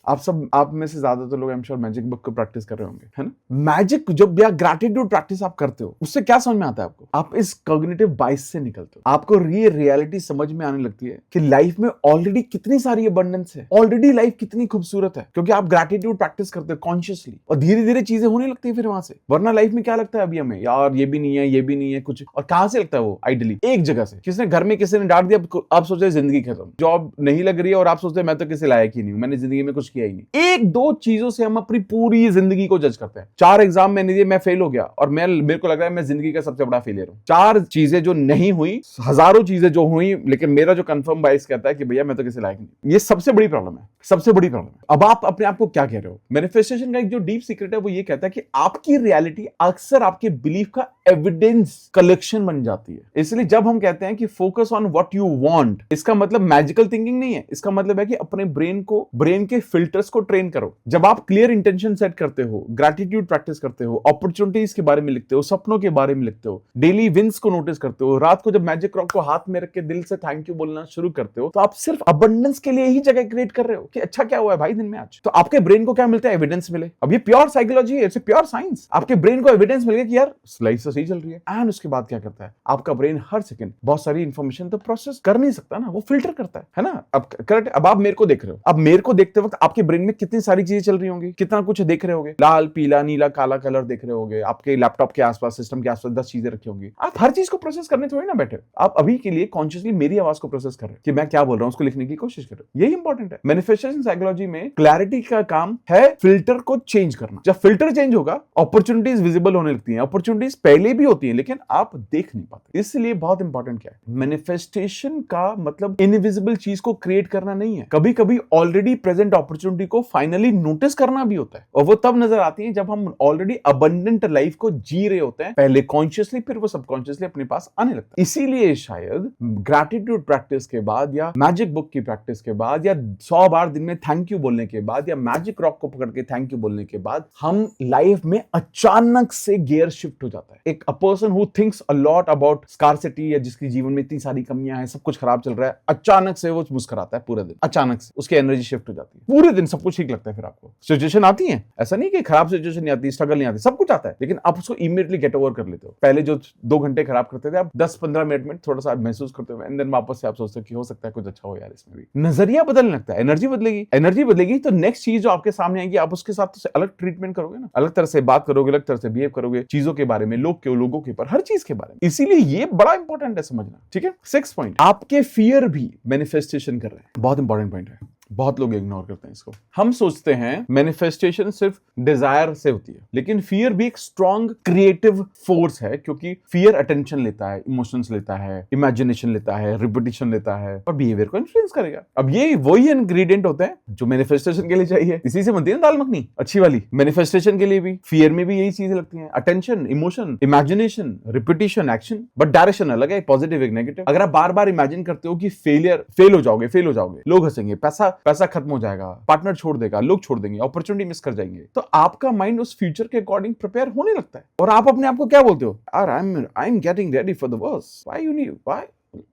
आप में से ज्यादातर लोग I am sure magic book को प्रैक्टिस कर रहे होंगे, है ना? मैजिक जब या ग्रैटिट्यूड प्रैक्टिस आप करते हो, उससे क्या समझ में आता है आपको? आप इस कॉग्निटिव बायस से निकलते हो, आपको ये रियलिटी समझ में आने लगती है कि लाइफ में ऑलरेडी कितनी सारी अबंडेंस है, ऑलरेडी लाइफ कितनी खूबसूरत है, क्योंकि आप ग्रैटिट्यूड प्रैक्टिस करते हो कॉन्शियसली, और धीरे धीरे चीजें होने लगती है फिर वहां से। वरना लाइफ में क्या लगता है अभी हमें, यार ये भी नहीं है, ये भी नहीं है कुछ, और कहां से लगता है वो? आइडियली एक जगह से, किसने घर में किसी ने डांट दिया, आप सोच रहे जिंदगी खत्म, जॉब नहीं लग रही है और आप सोचते हैं मैं तो किसी लायक ही नहीं हूं, मैंने जिंदगी में कुछ किया ही नहीं। एक दो चीजों से हम अपनी पूरी जिंदगी को जज करते हैं। 4 एग्जाम मैंने दिए, मैं फेल हो गया और मेरे को लग रहा है मैं जिंदगी का सबसे बड़ा फेलियर हूं। 4 चीजें जो नहीं हुई, हजारों चीजें जो हुई, लेकिन मेरा जो कंफर्म बायस कहता है कि भैया मैं तो किसी लायक नहीं। ये सबसे बड़ी प्रॉब्लम है, सबसे बड़ी प्रॉब्लम है। अब आप अपने आप को क्या कह रहे हो? मैनिफेस्टेशन का एक जो डीप सीक्रेट है वो ये कहता है कि आपकी रियलिटी अक्सर आपके बिलीफ का एविडेंस कलेक्शन बन जाती है। इसलिए जब हम कहते हैं कि focus on what you want, इसका मतलब मैजिकल थिंकिंग नहीं है, इसका मतलब है कि अपने ब्रेन के फिल्टर्स को ट्रेन करो। जब आप क्लियर इंटेंशन सेट करते हो, ग्रैटिट्यूड प्रैक्टिस करते हो, अपॉर्चुनिटीज के बारे में लिखते हो, सपनों के बारे में लिखते हो, डेली विंस को नोटिस करते हो, रात को जब मैजिक रॉक को हाथ में रख के दिल से थैंक यू बोलना शुरू करते हो तो आप सिर्फ अबंडेंस के लिए ही जगह क्रिएट कर रहे हो कि अच्छा क्या हुआ है भाई दिन में आज। तो आपके ब्रेन को क्या मिलता है? एविडेंस मिले। अब ये प्योर साइकोलॉजी है, इट्स प्योर साइंस। आपके ब्रेन को एविडेंस मिल गया कि यार लाइफ तो सही चल रही है। एंड उसके बाद क्या करता है आपका ब्रेन? हर सेकंड बहुत सारी इंफॉर्मेशन तो प्रोसेस कर नहीं सकता ना, वो फिल्टर करता है ना। अब करेक्ट, अब आप मेरे को देख रहे हो, अब मेरे को देखते वक्त आपके ब्रेन में कितनी सारी चीजें चल रही होंगी, कितना कुछ देख रहे होगे, लाल पीला नीला काला कलर देख रहे होगे, आपके लैपटॉप के आसपास सिस्टम के आसपास 10 चीजें रखी होंगी। आप हर चीज को प्रोसेस करने थोड़ी ना बैठे, आप अभी के लिए कॉन्शियसली मेरी आवाज को प्रोसेस कर रहे हो कि मैं क्या बोल रहा हूं, उसको लिखने की कोशिश कर रहे हो। यही इंपॉर्टेंट है। मैनिफेस्टेशन साइकोलॉजी में क्लैरिटी का काम है फिल्टर को चेंज करना। जब फिल्टर चेंज होगा अपॉर्चुनिटीज विजिबल होने लगती हैं। अपॉर्चुनिटीज पहले भी होती हैं लेकिन आप देख नहीं पाते। इसलिए बहुत इंपॉर्टेंट क्या है, मैनिफेस्टेशन का मतलब इनविजिबल चीज को क्रिएट करना नहीं है। कभी कभी ऑलरेडी प्रेजेंट अपॉर्चुनिटी को फाइनली नोटिस करना भी होता है, और वो तब नजर आती है जब हम ऑलरेडी अबंडेंट लाइफ को जी रहे होते हैं, पहले कॉन्शियसली फिर वो सबकॉन्शियसली अपने पास आने लगता है। इसीलिए शायद ग्रैटिट्यूड प्रैक्टिस के बाद या मैजिक बुक की प्रैक्टिस के बाद या 100 बार दिन में थैंक यू बोलने के बाद या मैजिक रॉक को पकड़ के थैंक यू बोलने के बाद हम लाइफ में अचानक से गियर शिफ्ट हो जाता है। एक person who thinks a lot about scarcity या जिसकी जीवन में इतनी सारी कमियां हैं, सब कुछ खराब चल रहा है, अचानक से वो मुस्कुराता है पूरे दिन, अचानक से उसकी एनर्जी शिफ्ट हो जाती है, पूरे दिन सब कुछ ठीक लगता है। फिर आपको सिचुएशन आती है, ऐसा नहीं कि खराब सिचुएशन नहीं आती, स्ट्रगल नहीं आती, सब कुछ आता है, लेकिन आप उसको इमीडिएटली गेट ओवर कर लेते हो। पहले जो 2 घंटे खराब करते थे आप 10-15 मिनट में थोड़ा सा महसूस करते हो, एंड देन वापस से आप सोचते हो कि हो सकता है कुछ अच्छा हो यार इसमें भी। नजरिया बदलने लगता है, एनर्जी बदलेगी, एनर्जी बदलेगी तो नेक्स्ट चीज जो आपके सामने आएगी आप उसके साथ तो अलग ट्रीटमेंट करोगे ना, अलग तरह से बात करोगे, अलग तरह से बिहेव करोगे, चीजों के बारे में, लोगों के ऊपर, हर चीज के बारे में। इसीलिए ये बड़ा इंपॉर्टेंट है समझना, ठीक है। 6 पॉइंट, आपके फियर भी मैनिफेस्टेशन कर रहे हैं। बहुत इंपॉर्टेंट पॉइंट है, बहुत लोग इग्नोर करते हैं इसको। हम सोचते हैं मैनिफेस्टेशन सिर्फ डिजायर से होती है, लेकिन फियर भी एक स्ट्रॉन्ग क्रिएटिव फोर्स है, क्योंकि फियर अटेंशन लेता है, इमोशंस लेता है, इमेजिनेशन लेता है, रिपीटिशन लेता है और बिहेवियर को इन्फ्लुएंस करेगा। अब ये वही इंग्रेडिएंट होते हैं जो मैनिफेस्टेशन के लिए चाहिए। इसी से बनती है दाल मखनी अच्छी वाली। मैनिफेस्टेशन के लिए भी फियर में भी यही चीजें लगती हैं, attention, emotion, imagination, repetition, action, but direction अलग है, पॉजिटिव एक नेगेटिव। अगर आप बार बार इमेजिन करते हो कि फेल हो जाओगे, लोग हंसेंगे, पैसा खत्म हो जाएगा, पार्टनर छोड़ देगा, लोग छोड़ देंगे, अपॉर्चुनिटी मिस कर जाएंगे, तो आपका माइंड उस फ्यूचर के अकॉर्डिंग प्रिपेयर होने लगता है। और आप अपने आप को क्या बोलते हो? यार I am getting ready for the worst. Why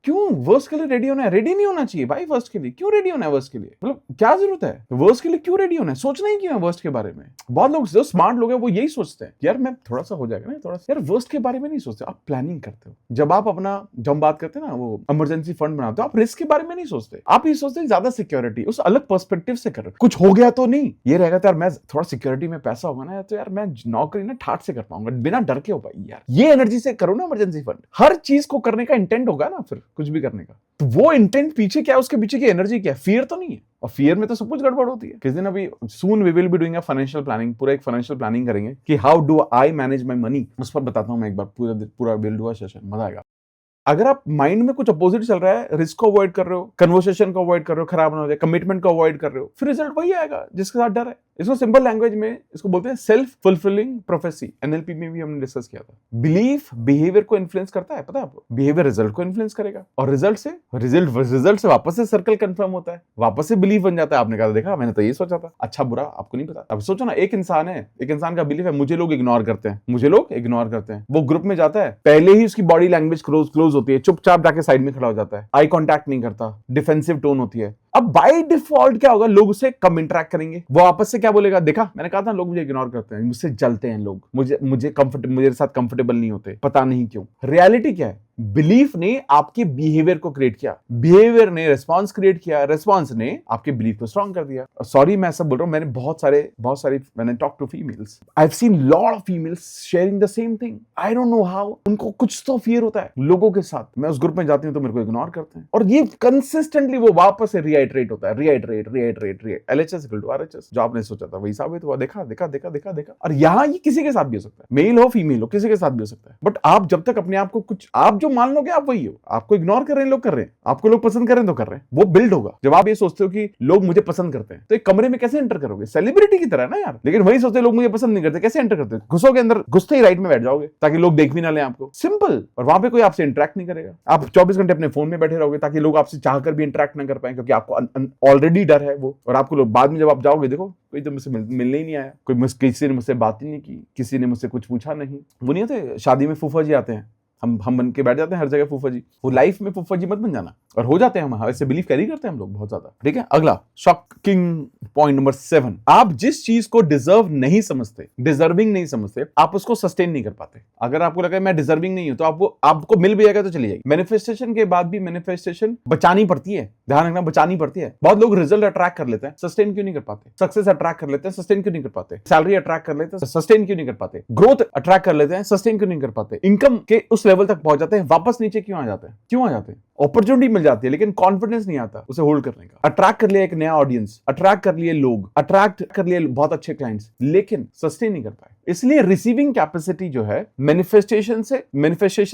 क्यों वर्स्ट के लिए रेडी होना है? रेडी नहीं होना चाहिए भाई वर्स्ट के लिए। क्यों रेडी होना है वर्स्ट के लिए? मतलब क्या जरूरत है वर्स्ट के लिए? क्यों रेडी होना है? सोचना ही क्यों है वर्स्ट के बारे में? बहुत लोग जो स्मार्ट लोग हैं वो यही सोचते हैं, यार मैं थोड़ा सा हो जाएगा ना, थोड़ा सा, यार वर्स्ट के बारे में नहीं सोचते, आप प्लानिंग करते हो। जब आप बात करते हैं ना वो इमरजेंसी फंड बनाते हो, आप रिस्क के बारे में नहीं सोचते, आप ये सोचते हैं ज्यादा सिक्योरिटी, उस अलग पर्सपेक्टिव से कर रहे हो। कुछ हो गया तो नहीं, ये रहेगा तो यार मैं थोड़ा सिक्योरिटी में पैसा होगा ना, तो यार मैं नौकरी ना ठाट से कर पाऊंगा, बिना डर के हो पाई यार। ये एनर्जी से करो ना इमरजेंसी फंड। हर चीज को करने का इंटेंट होगा ना, फिर कुछ भी करने का, तो वो इंटेंट पीछे क्या है, उसके पीछे की एनर्जी क्या है? फियर तो नहीं है, और फियर में तो सब कुछ गड़बड़ होती है। किस दिन अभी soon we will be doing a financial planning, पूरा एक फाइनेंशियल प्लानिंग करेंगे कि how do I manage my money, उस पर बताता हूं मैं एक बार, पूरा विल डू अ सेशन, मजा आएगा। अगर आप माइंड में कुछ अपोजिट चल रहा है, रिस्क को अवॉइड कर रहे हो, कन्वर्सेशन को अवॉइड कर रहे हो, खराब ना हो जाए, कमिटमेंट को अवॉइड कर रहे हो, फिर रिजल्ट वही आएगा जिसके साथ डर है। इसको सिंपल लैंग्वेज में इसको बोलते हैं सेल्फ फुलफिलिंग प्रोफेसी। एनएलपी में भी हमने डिस्कस किया था। बिलीफ बिहेवियर को इन्फ्लुएंस करता है, पता है आपको? बिहेवियर रिजल्ट को इन्फ्लुएंस करेगा, और रिजल्ट से वापस से सर्कल कंफर्म होता है, वापस से बिलीफ बन जाता है। आपने कहा देखा, मैंने तो ये सोचा था, अच्छा बुरा आपको नहीं पता। अब सोचो ना, एक इंसान है, एक इंसान का बिलीफ है मुझे लोग इग्नोर करते हैं, वो ग्रुप में जाता है, पहले ही उसकी बॉडी लैंग्वेज क्लोज होती है, चुपचाप जाके साइड में खड़ा हो जाता है, आई कांटेक्ट नहीं करता, डिफेंसिव टोन होती है। अब बाय डिफॉल्ट क्या होगा, लोग उससे कम इंटरेक्ट करेंगे, वो आपस से क्या बोलेगा, देखा मैंने कहा था लोग मुझे इग्नोर करते हैं, मुझसे जलते हैं लोग, मेरे साथ कंफर्टेबल नहीं होते, पता नहीं क्यों। रियलिटी क्या है? बिलीफ ने आपके बिहेवियर को क्रिएट किया, बिहेवियर ने रिस्पॉन्स क्रिएट किया, रिस्पॉन्स ने आपके बिलीफ को स्ट्रॉन्ग कर दिया। सॉरी मैं सब बोल रहा हूं, मैंने बहुत सारी मैंने talk to females, I have seen lot of females sharing the same thing. I don't know how, उनको कुछ तो फियर होता है लोगों के साथ। मैं उस ग्रुप में जाती हूं तो मेरे को इग्नोर करते हैं, और ये कंसिस्टेंटली वो वापस से रिआइटरेट होता है, रिआइटरेट। एलएचएस इक्वल टू आरएचएस, जो आपने सोचा था वही साबित हुआ। देखा। और यहां ये किसी के साथ भी हो सकता है, मेल हो फीमेल हो, किसी के साथ भी हो सकता है। बट आप जब तक अपने आप को कुछ, आप जो मान लोगे आप वही हो। आपको इग्नोर कर रहे हैं लोग, कर रहे हैं, आपको लोग पसंद कर रहे हैं तो कर रहे हैं, वो बिल्ड होगा। जब आप ये सोचते हो कि लोग मुझे पसंद करते हैं, तो एक कमरे में कैसे एंटर करोगे? सेलिब्रिटी की तरह ना यार। लेकिन वही सोचते लोग मुझे पसंद नहीं करते, कैसे एंटर करते? घुसोगे अंदर, घुसते ही राइट में बैठ जाओगे ताकि लोग देख भी ना लें आपको, सिंपल। और वहां पे कोई आपसे इंटरेक्ट नहीं करेगा। आप 24 घंटे अपने फोन में बैठे रहोगे ताकि लोग आपसे चाहकर भी इंटरेक्ट ना कर पाए, क्योंकि आपको ऑलरेडी डर है वो। और आपको लोग बाद में जब आप जाओगे, देखो कोई तो मुझसे मिलने ही नहीं आया, किसी ने मुझसे बात ही नहीं की, किसी ने मुझसे कुछ पूछा नहीं। वो नहीं होते शादी में फूफा जी आते हैं, हम बन के बैठ जाते हैं हर जगह फूफा जी। वो लाइफ में फूफा जी मत बन जाना, और हो जाते हैं हम, ऐसे बिलीव कैरी करते हैं हम लोग बहुत ज्यादा। ठीक है, अगला शॉकिंग पॉइंट नंबर 7, आप जिस चीज को डिजर्व नहीं समझते, डिजर्विंग नहीं समझते, आप उसको सस्टेन नहीं कर पाते। अगर आपको लगा मैं डिजर्विंग नहीं हूं तो आपको मिल भी जाएगा तो चली जाएगी। मैनिफेस्टेशन के बाद भी मैनिफेस्टेशन बचानी पड़ती है, ध्यान रखना, बचानी पड़ती है। बहुत लोग रिजल्ट अट्रैक्ट कर लेते हैं, सस्टेन क्यों नहीं कर पाते? सक्सेस अट्रैक्ट कर लेते हैं, सस्टेन क्यों नहीं कर पाते? सैलरी अट्रैक्ट कर लेते हैं, सस्टेन क्यों नहीं कर पाते? ग्रोथ अट्रैक्ट कर लेते हैं, सस्टेन क्यों नहीं कर पाते? इनकम के उस लेवल तक पहुंच जाते हैं, वापस नीचे क्यों आ जाते हैं? क्यों आ जाते हैं? अपॉर्चुनिटी मिल जाती है लेकिन कॉन्फिडेंस नहीं आता उसे होल्ड करने का। अट्रैक्ट कर लिया एक नया ऑडियंस, अट्रैक्ट कर लिए लोग, अट्रैक्ट कर लिए बहुत अच्छे क्लाइंट्स, लेकिन सस्टेन नहीं कर पाए। इसलिए रिसीविंग कैपेसिटी जो है मैनिफेस्टेशन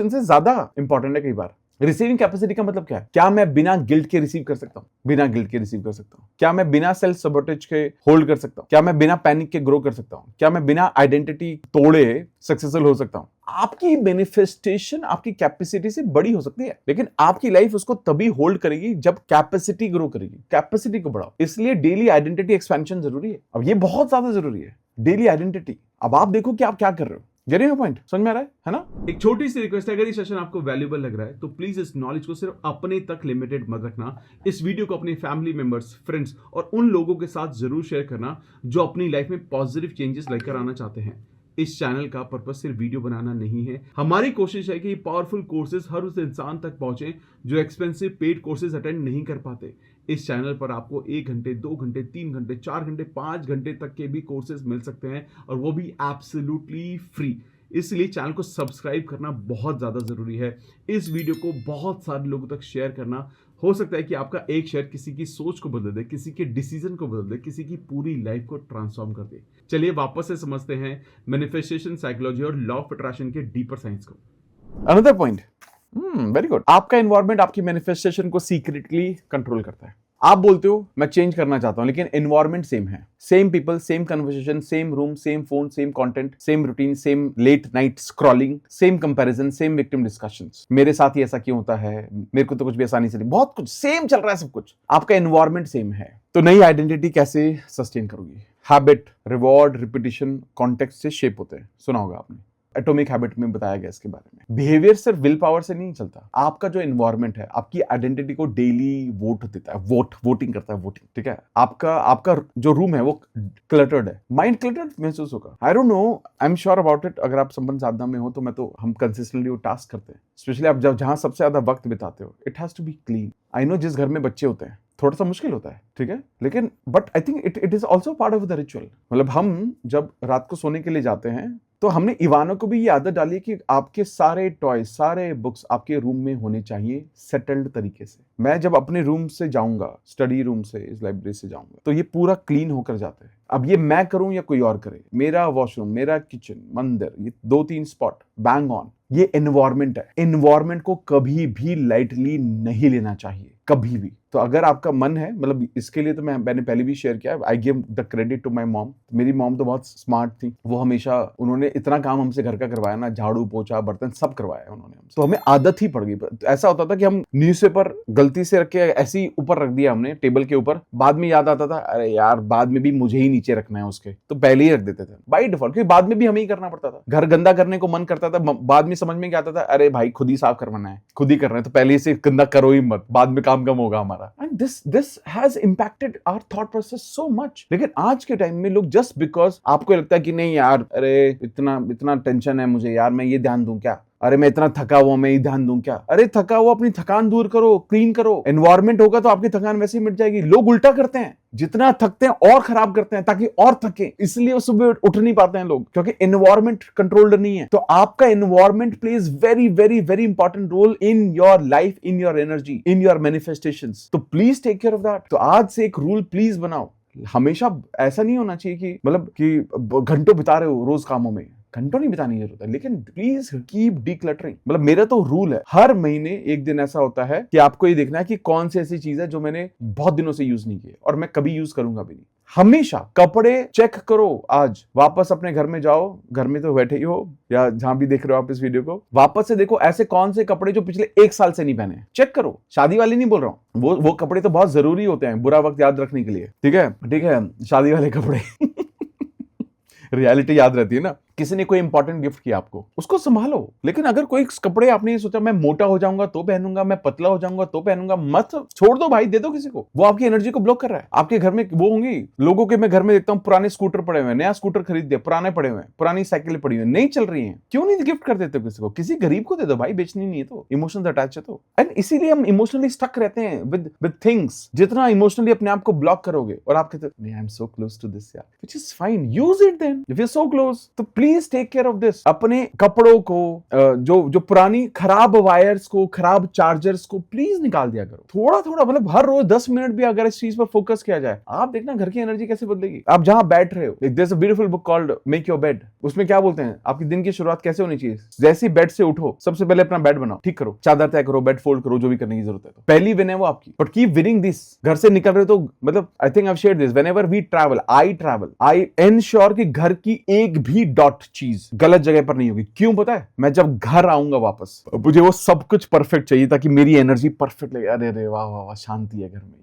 से ज्यादा इंपॉर्टेंट है कई बार। रिसीविंग कैपेसिटी का मतलब क्या है? क्या मैं बिना गिल्ट के रिसीव कर सकता हूं? बिना गिल्ट के रिसीव कर सकता हूं? क्या मैं बिना सेल्फ सबोटेज के होल्ड कर सकता हूं? क्या मैं बिना पैनिक के ग्रो कर सकता हूं? क्या मैं बिना आइडेंटिटी तोड़े सक्सेसफुल हो सकता हूं? आपकी मैनिफेस्टेशन आपकी कैपेसिटी से बड़ी हो सकती है, लेकिन आपकी लाइफ उसको तभी होल्ड करेगी जब कैपेसिटी ग्रो करेगी। कैपेसिटी को बढ़ाओ, इसलिए डेली आइडेंटिटी एक्सपेंशन जरूरी है। अब ये बहुत ज्यादा जरूरी है, डेली आइडेंटिटी। अब आप देखो कि आप क्या कर रहे हो। Getting your point? समझ में आ रहा है ना? एक छोटी सी रिक्वेस्ट है, अगर ये सेशन आपको वैल्यूएबल लग रहा है तो प्लीज इस नॉलेज को सिर्फ अपने तक लिमिटेड मत रखना। इस वीडियो को अपने फैमिली मेंबर्स, फ्रेंड्स और उन लोगों के साथ जरूर शेयर करना जो अपनी लाइफ में पॉजिटिव चेंजेस लेकर आना चाहते हैं। इस चैनल का पर्पस सिर्फ वीडियो बनाना नहीं है। हमारी कोशिश है कि पावरफुल कोर्सेज हर उस इंसान तक पहुंचे जो एक्सपेंसिव पेड कोर्सेज अटेंड नहीं कर पाते। इस चैनल पर आपको 1 घंटे, 2 घंटे, 3 घंटे, 4 घंटे, 5 घंटे तक के भी कोर्सेज मिल सकते हैं, और वो भी एब्सोल्युटली फ्री। इसलिए चैनल को सब्सक्राइब करना बहुत ज़्यादा ज़रूरी है। इस वीडियो को बहुत सारे लोगों तक शेयर करना, हो सकता है कि आपका एक शेयर किसी की सोच को बदल दे, किसी के डिसीजन को बदल दे, किसी की पूरी लाइफ को ट्रांसफॉर्म कर दे। चलिए वापस से समझते हैं मैनिफेस्टेशन साइकोलॉजी और लॉ ऑफ अट्रैक्शन के डीपर साइंस को। Another point, very good. आपका एनवायरनमेंट आपकी मैनिफेस्टेशन को सीक्रेटली कंट्रोल करता है। आप बोलते हो मैं चेंज करना चाहता हूं, लेकिन एनवायरनमेंट सेम है, same people, same conversation, same room, same phone, same content, same routine, same late night scrolling, same comparison, same victim discussions. मेरे साथ ही ऐसा क्यों होता है, मेरे को तो कुछ भी आसानी से नहीं, बहुत कुछ सेम चल रहा है, सब कुछ। आपका एनवायरनमें सेम है, तो नई आइडेंटिटी कैसे सस्टेन करोगी? हैबिट, रिवॉर्ड, रिपीटिशन, कॉन्टेक्स्ट से शेप होते हैं, सुना होगा आपने। एटॉमिक हैबिट में बताया गया इसके बारे में। बिहेवियर सिर्फ विल पावर से नहीं चलता। आपका जो एनवायरनमेंट है आपकी आइडेंटिटी को डेली वोट देता है, वोटिंग करता है, वोटिंग। ठीक है, आपका जो रूम है वो क्लटर्ड है, माइंड क्लटर्ड महसूस होगा। आई don't no, I am sure about it. अगर आप संपन्न साधना में हो तो हम कंसिस्टेंटली वो टास्क करते हैं, स्पेशली आप जहां सबसे ज्यादा वक्त बिताते हो। It has to be clean. I know जिस घर में बच्चे होते हैं थोड़ा सा मुश्किल होता है, ठीक है, लेकिन but I think it is also part of the ritual. मतलब हम जब रात को सोने के लिए जाते हैं तो हमने इवानो को भी ये आदत डाली है कि आपके सारे टॉय, सारे बुक्स आपके रूम में होने चाहिए सेटल्ड तरीके से। मैं जब अपने रूम से जाऊंगा, स्टडी रूम से, इस लाइब्रेरी से जाऊंगा, तो ये पूरा क्लीन होकर जाता है। अब ये मैं करूं या कोई और करे, मेरा वॉशरूम, मेरा किचन, मंदिर, ये 2-3 स्पॉट बैंग ऑन, ये एनवायरनमेंट है। एनवायरनमेंट को कभी भी लाइटली नहीं लेना चाहिए, कभी भी। तो अगर आपका मन है, मतलब इसके लिए तो मैंने पहले भी शेयर किया, I give the credit to my mom. मेरी मॉम तो बहुत स्मार्ट थी, वो हमेशा, उन्होंने इतना काम हमसे घर का करवाया ना, झाड़ू पोछा बर्तन सब करवाया उन्होंने हमसे, तो हमें आदत ही पड़ गई। ऐसा होता था कि हम न्यूज़पेपर गलती से रख के ऐसे ही ऊपर रख दिया हमने टेबल के ऊपर, बाद में याद आता था अरे यार बाद में भी मुझे ही नीचे रखना है उसके, तो पहले ही रख देते थे बाय डिफॉल्ट, क्योंकि बाद में भी हमें ही करना पड़ता था। घर गंदा करने को मन करता था, बाद में समझ में क्या आता था, अरे भाई खुद ही साफ करवाना है, खुद ही करना है, तो पहले से गंदा करो ही मत, बाद में काम कम होगा हमारा। And this has impacted our thought process so much। लेकिन आज के टाइम में लोग just because आपको लगता है कि नहीं यार, अरे इतना टेंशन है मुझे यार, मैं ये ध्यान दूं क्या, अरे मैं इतना थका हुआ, मैं ये ध्यान दूं क्या। अरे थका हुआ, अपनी थकान दूर करो, क्लीन करो, एनवायरनमेंट होगा तो आपकी थकान वैसे ही मिट जाएगी। लोग उल्टा करते हैं, जितना थकते हैं और खराब करते हैं ताकि और थके, इसलिए वो सुबह उठ नहीं पाते हैं लोग, क्योंकि एनवायरनमेंट कंट्रोल्ड नहीं है। तो आपका environment plays very very very important role in your life, in your energy, in your manifestations. तो please take care of that. तो आज से एक रूल प्लीज बनाओ, हमेशा ऐसा नहीं होना चाहिए कि मतलब कि घंटों बिता रहे हो रोज कामों में, घंटों नहीं बितानी जरूरत है, लेकिन प्लीज कीप डीक्लटरिंग। मतलब मेरा तो रूल है, हर महीने एक दिन ऐसा होता है कि आपको ये देखना है कि कौन सी ऐसी चीज है जो मैंने बहुत दिनों से यूज नहीं की और मैं कभी यूज करूंगा भी नहीं। हमेशा कपड़े चेक करो, आज वापस अपने घर में जाओ, घर में तो बैठे ही हो या जहां भी देख रहे हो आप इस वीडियो को, वापस से देखो ऐसे कौन से कपड़े जो पिछले 1 साल से नहीं पहने, चेक करो। शादी वाले नहीं बोल रहा हूं, वो कपड़े तो बहुत जरूरी होते हैं बुरा वक्त याद रखने के लिए, ठीक है, शादी वाले कपड़े रियलिटी याद रहती है ना। किसी ने कोई इंपॉर्टेंट गिफ्ट किया आपको, उसको संभालो। लेकिन अगर कोई कपड़े आपने ये सोचा मैं मोटा हो जाऊंगा तो पहनूंगा, मैं पतला हो जाऊंगा तो पहनूंगा, मत, छोड़ दो भाई, दे दो किसी को। वो आपकी एनर्जी को ब्लॉक कर रहा है। आपके घर में वो होंगी लोगों के, मैं घर में देखता हूँ पुराने स्कूटर पड़े हुए हैं, नया स्कूटर खरीद दिया, पुराने पड़े हुए हैं, पुरानी साइकिल पड़ी हुई है, नहीं चल रही है, क्यों नहीं गिफ्ट कर देते किसी को? किसी गरीब को दे दो भाई, बेचनी नहीं है तो, इमोशंस अटैच है तो। एंड इसीलिए हम इमोशनली स्टक रहते हैं विद थिंग्स। जितना इमोशनली अपने आप को ब्लॉक करोगे और आप कहते नहीं I am so close to this यार, which is fine, use it then. If you are so close तो please take care of this. अपने कपड़ों को, जो पुरानी खराब वायर्स को, खराब चार्जर्स को प्लीज निकाल दिया करो। थोड़ा थोड़ा, मतलब हर रोज 10 मिनट भी अगर इस चीज पर फोकस किया जाए, आप देखना घर की एनर्जी कैसे बदलेगी। आप जहां बैठ रहे हो, there is a beautiful book called make your bed. उसमें क्या बोलते हैं, आपकी दिन की शुरुआत कैसे होनी चाहिए? जैसे ही बेड से उठो, सबसे पहले अपना बेड बनाओ, ठीक करो, चादर तय करो, बेड फोल्ड करो, जो भी करने की जरूरत है। तो पहली विन है वो आपकी। But keep winning this. घर से निकल रहे हो तो, मतलब I think I have shared this, whenever we travel, I ensure कि घर की एक भी डॉट चीज गलत जगह पर नहीं होगी। क्यों पता है? मैं जब घर आऊंगा वापस, मुझे वो सब कुछ परफेक्ट चाहिए ताकि मेरी एनर्जी परफेक्ट लगे। अरे रे वाह वाह वाह, शांति है घर में,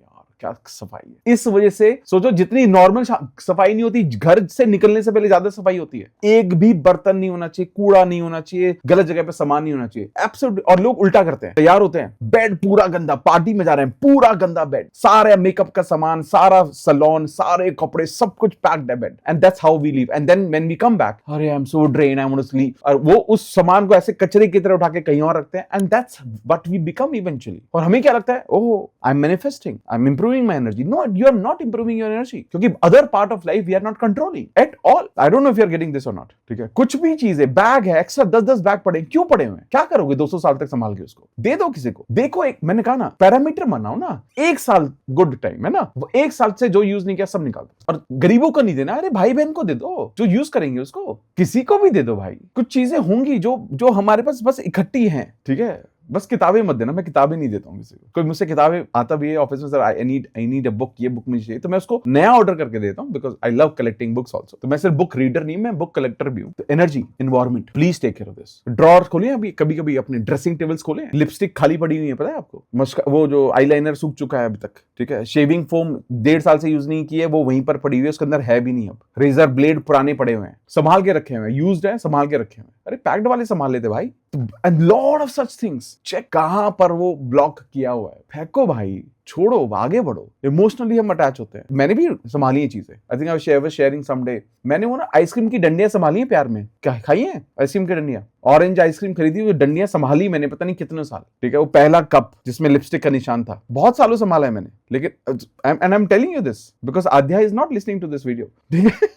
क्या सफाई है। इस वजह से सोचो, जितनी नॉर्मल सफाई नहीं होती, घर से निकलने से पहले ज्यादा सफाई होती है। एक भी बर्तन नहीं होना चाहिए, कूड़ा नहीं होना चाहिए, गलत जगह पे सामान नहीं होना चाहिए, एब्सोल्युटली। और लोग उल्टा करते हैं, तैयार होते हैं, बेड पूरा गंदा, पार्टी में जा रहे हैं, पूरा गंदा बेड, सारे मेकअप का सामान, सारा सलोन, सारे कपड़े, सब कुछ पैक्ड है bed, and that's how we leave. And then when we come back, अरे I am so drain, I want to sleep, और वो उस सामान को ऐसे कचरे की तरह उठा के कहीं और रखते हैं, and that's what we become eventually. और हमें क्या लगता है, oh I am manifesting, I am improving my energy. No, you are not improving your energy, क्योंकि other part of life we are not controlling at all. I don't know if you are getting this or not. ठीक है, कुछ भी चीज है, bag है, extra 10-10 bag पड़े, क्यों पड़े हुए हैं? क्या करोगे 200 साल तक संभाल के? उसको दे दो किसी को। देखो, एक मैंने कहा ना, पैरामीटर बनाओ ना, 1 साल गुड टाइम है ना, वो 1 साल से जो यूज नहीं किया सब निकाल दो। और गरीबों को नहीं देना, अरे भाई बहन को दे दो, जो यूज करेंगे उसको, किसी को भी दे दो भाई। कुछ चीजें होंगी जो हमारे पास बस इकट्ठी हैं, ठीक है। बस किताबें मत देना, मैं किताबें नहीं देता हूँ किसी को। कोई मुझसे किताबें आता भी है ऑफिस में, sir I need a book, ये बुक मुझे चाहिए, तो मैं उसको नया ऑर्डर करके देता हूँ, because I love collecting books also. तो मैं सिर्फ बुक रीडर नहीं, मैं बुक कलेक्टर भी हूँ। तो energy, environment, please take care of this. Drawer खोलें, अभी कभी कभी अपने ड्रेसिंग टेबल्स खोलें, लिपस्टिक खाली पड़ी हुई है, पता है आपको, वो जो आईलाइनर सूख चुका है अभी तक, ठीक है। शेविंग फोम 1.5 साल से यूज नहीं की है, वो वहीं पर पड़ी हुई है, उसके अंदर है भी नहीं अब। रेजर ब्लेड पुराने पड़े हुए हैं, संभाल के रखे हुए हैं, यूज्ड है, संभाल के रखे हुए हैं। अरे पैक्ड वाले संभाल लेते भाई। And lot of such things, check कहां पर वो ब्लॉक किया हुआ है, फेंको भाई, छोड़ो, आगे बढ़ो। इमोशनली हम अटैच होते हैं। मैंने भी संभाली है चीजें, आई think I was sharing someday, मैंने वो ना आइसक्रीम की डंडियां संभाली है प्यार में, क्या खाई है आइसक्रीम की डंडियां, ऑरेंज आइसक्रीम खरीदी, वो डंडियां संभाली मैंने पता नहीं कितने साल, ठीक है। वो पहला कप जिसमें लिपस्टिक का निशान था, बहुत सालों संभाला है मैंने। लेकिन and I am telling you this because Adya is not listening to this video, ठीक है।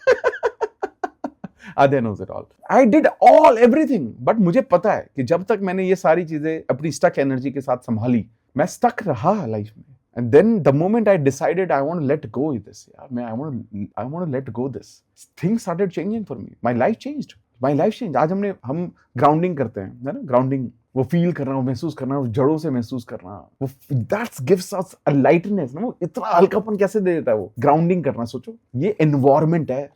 Adya knows it all. I did everything. But मुझे पता है कि जब तक मैंने ये सारी चीजें अपनी स्टक एनर्जी के साथ संभाली, मैं स्टक रहा लाइफ में। And then the moment I decided I want to let go of this, I want to let go this, things started changing for me. My life changed. आज हम grounding करते हैं, है ना, ग्राउंडिंग, वो feel करना, वो महसूस करना, वो जड़ों से महसूस करना, वो that's gives us a lightness ना, वो इतना हल्कापन कैसे दे देता है वो ग्राउंडिंग करना। सोचो, ये एनवायरनमेंट है